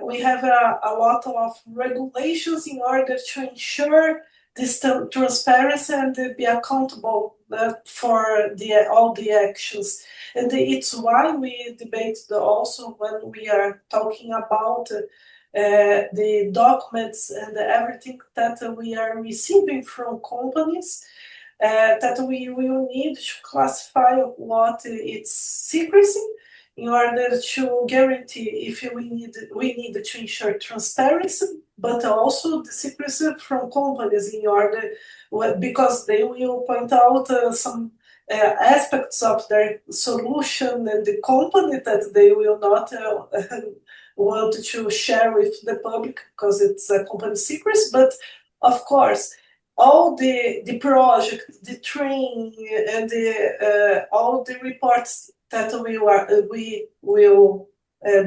we have a lot of regulations in order to ensure this transparency and be accountable for all the actions. And it's why we debate also when we are talking about the documents and everything that we are receiving from companies, that we will need to classify what it's secrecy in order to guarantee if we need to ensure transparency, but also the secrecy from companies in order, because they will point out some aspects of their solution and the company that they will not want to share with the public because it's a company secret. But of course, all the project, the training, and all the reports that we will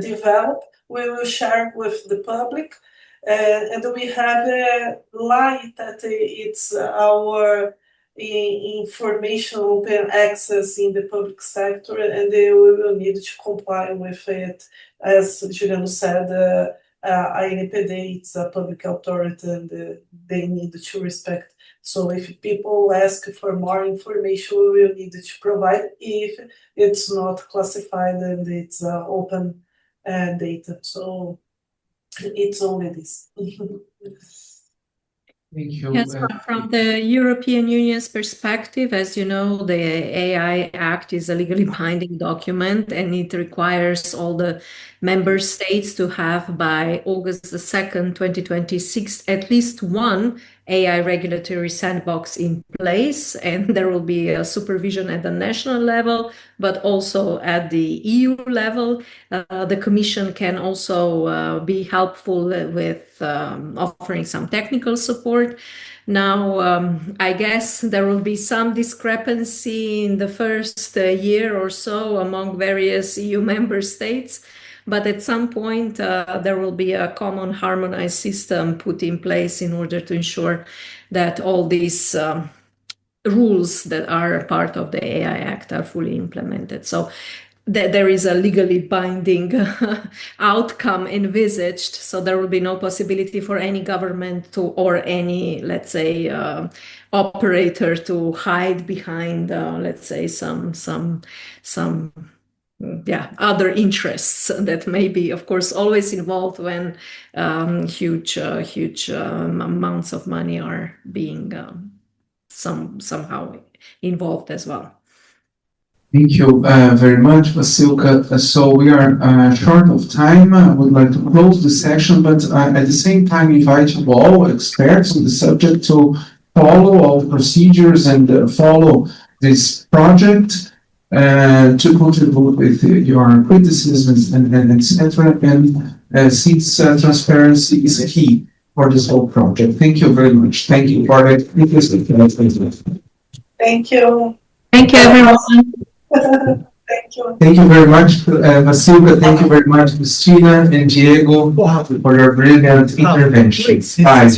develop, we will share with the public, and we have a line that it's our information open access in the public sector, and we will need to comply with it. As Juliano said, ANPD, it's a public authority, and they need to respect. So if people ask for more information, we will need to provide if it's not classified and it's open data. So it's only this. Thank you. Yes, from the European Union's perspective, as you know, the AI Act is a legally binding document, and it requires all the member states to have by August the 2nd, 2026, at least one AI regulatory sandbox in place, and there will be a supervision at the national level, but also at the EU level. The Commission can also be helpful with offering some technical support. Now, I guess there will be some discrepancy in the first year or so among various EU member states, but at some point there will be a common harmonized system put in place in order to ensure that all these rules that are part of the AI Act are fully implemented. So that there is a legally binding outcome envisaged, so there will be no possibility for any government to, or any, let's say, operator to hide behind, let's say, some other interests that may be, of course, always involved when huge amounts of money are being somehow involved as well. Thank you very much, Vasilka. So we are short of time. I would like to close the session, but at the same time invite you all experts on the subject to follow all the procedures and follow this project to contribute with your criticisms and etc. And since transparency is key for this whole project. Thank you very much. Thank you for it. Thank you. Thank you, everyone. Thank you. Thank you very much, Vasilka. Thank you very much, Cristina and Diego, for your brilliant interventions. Bye.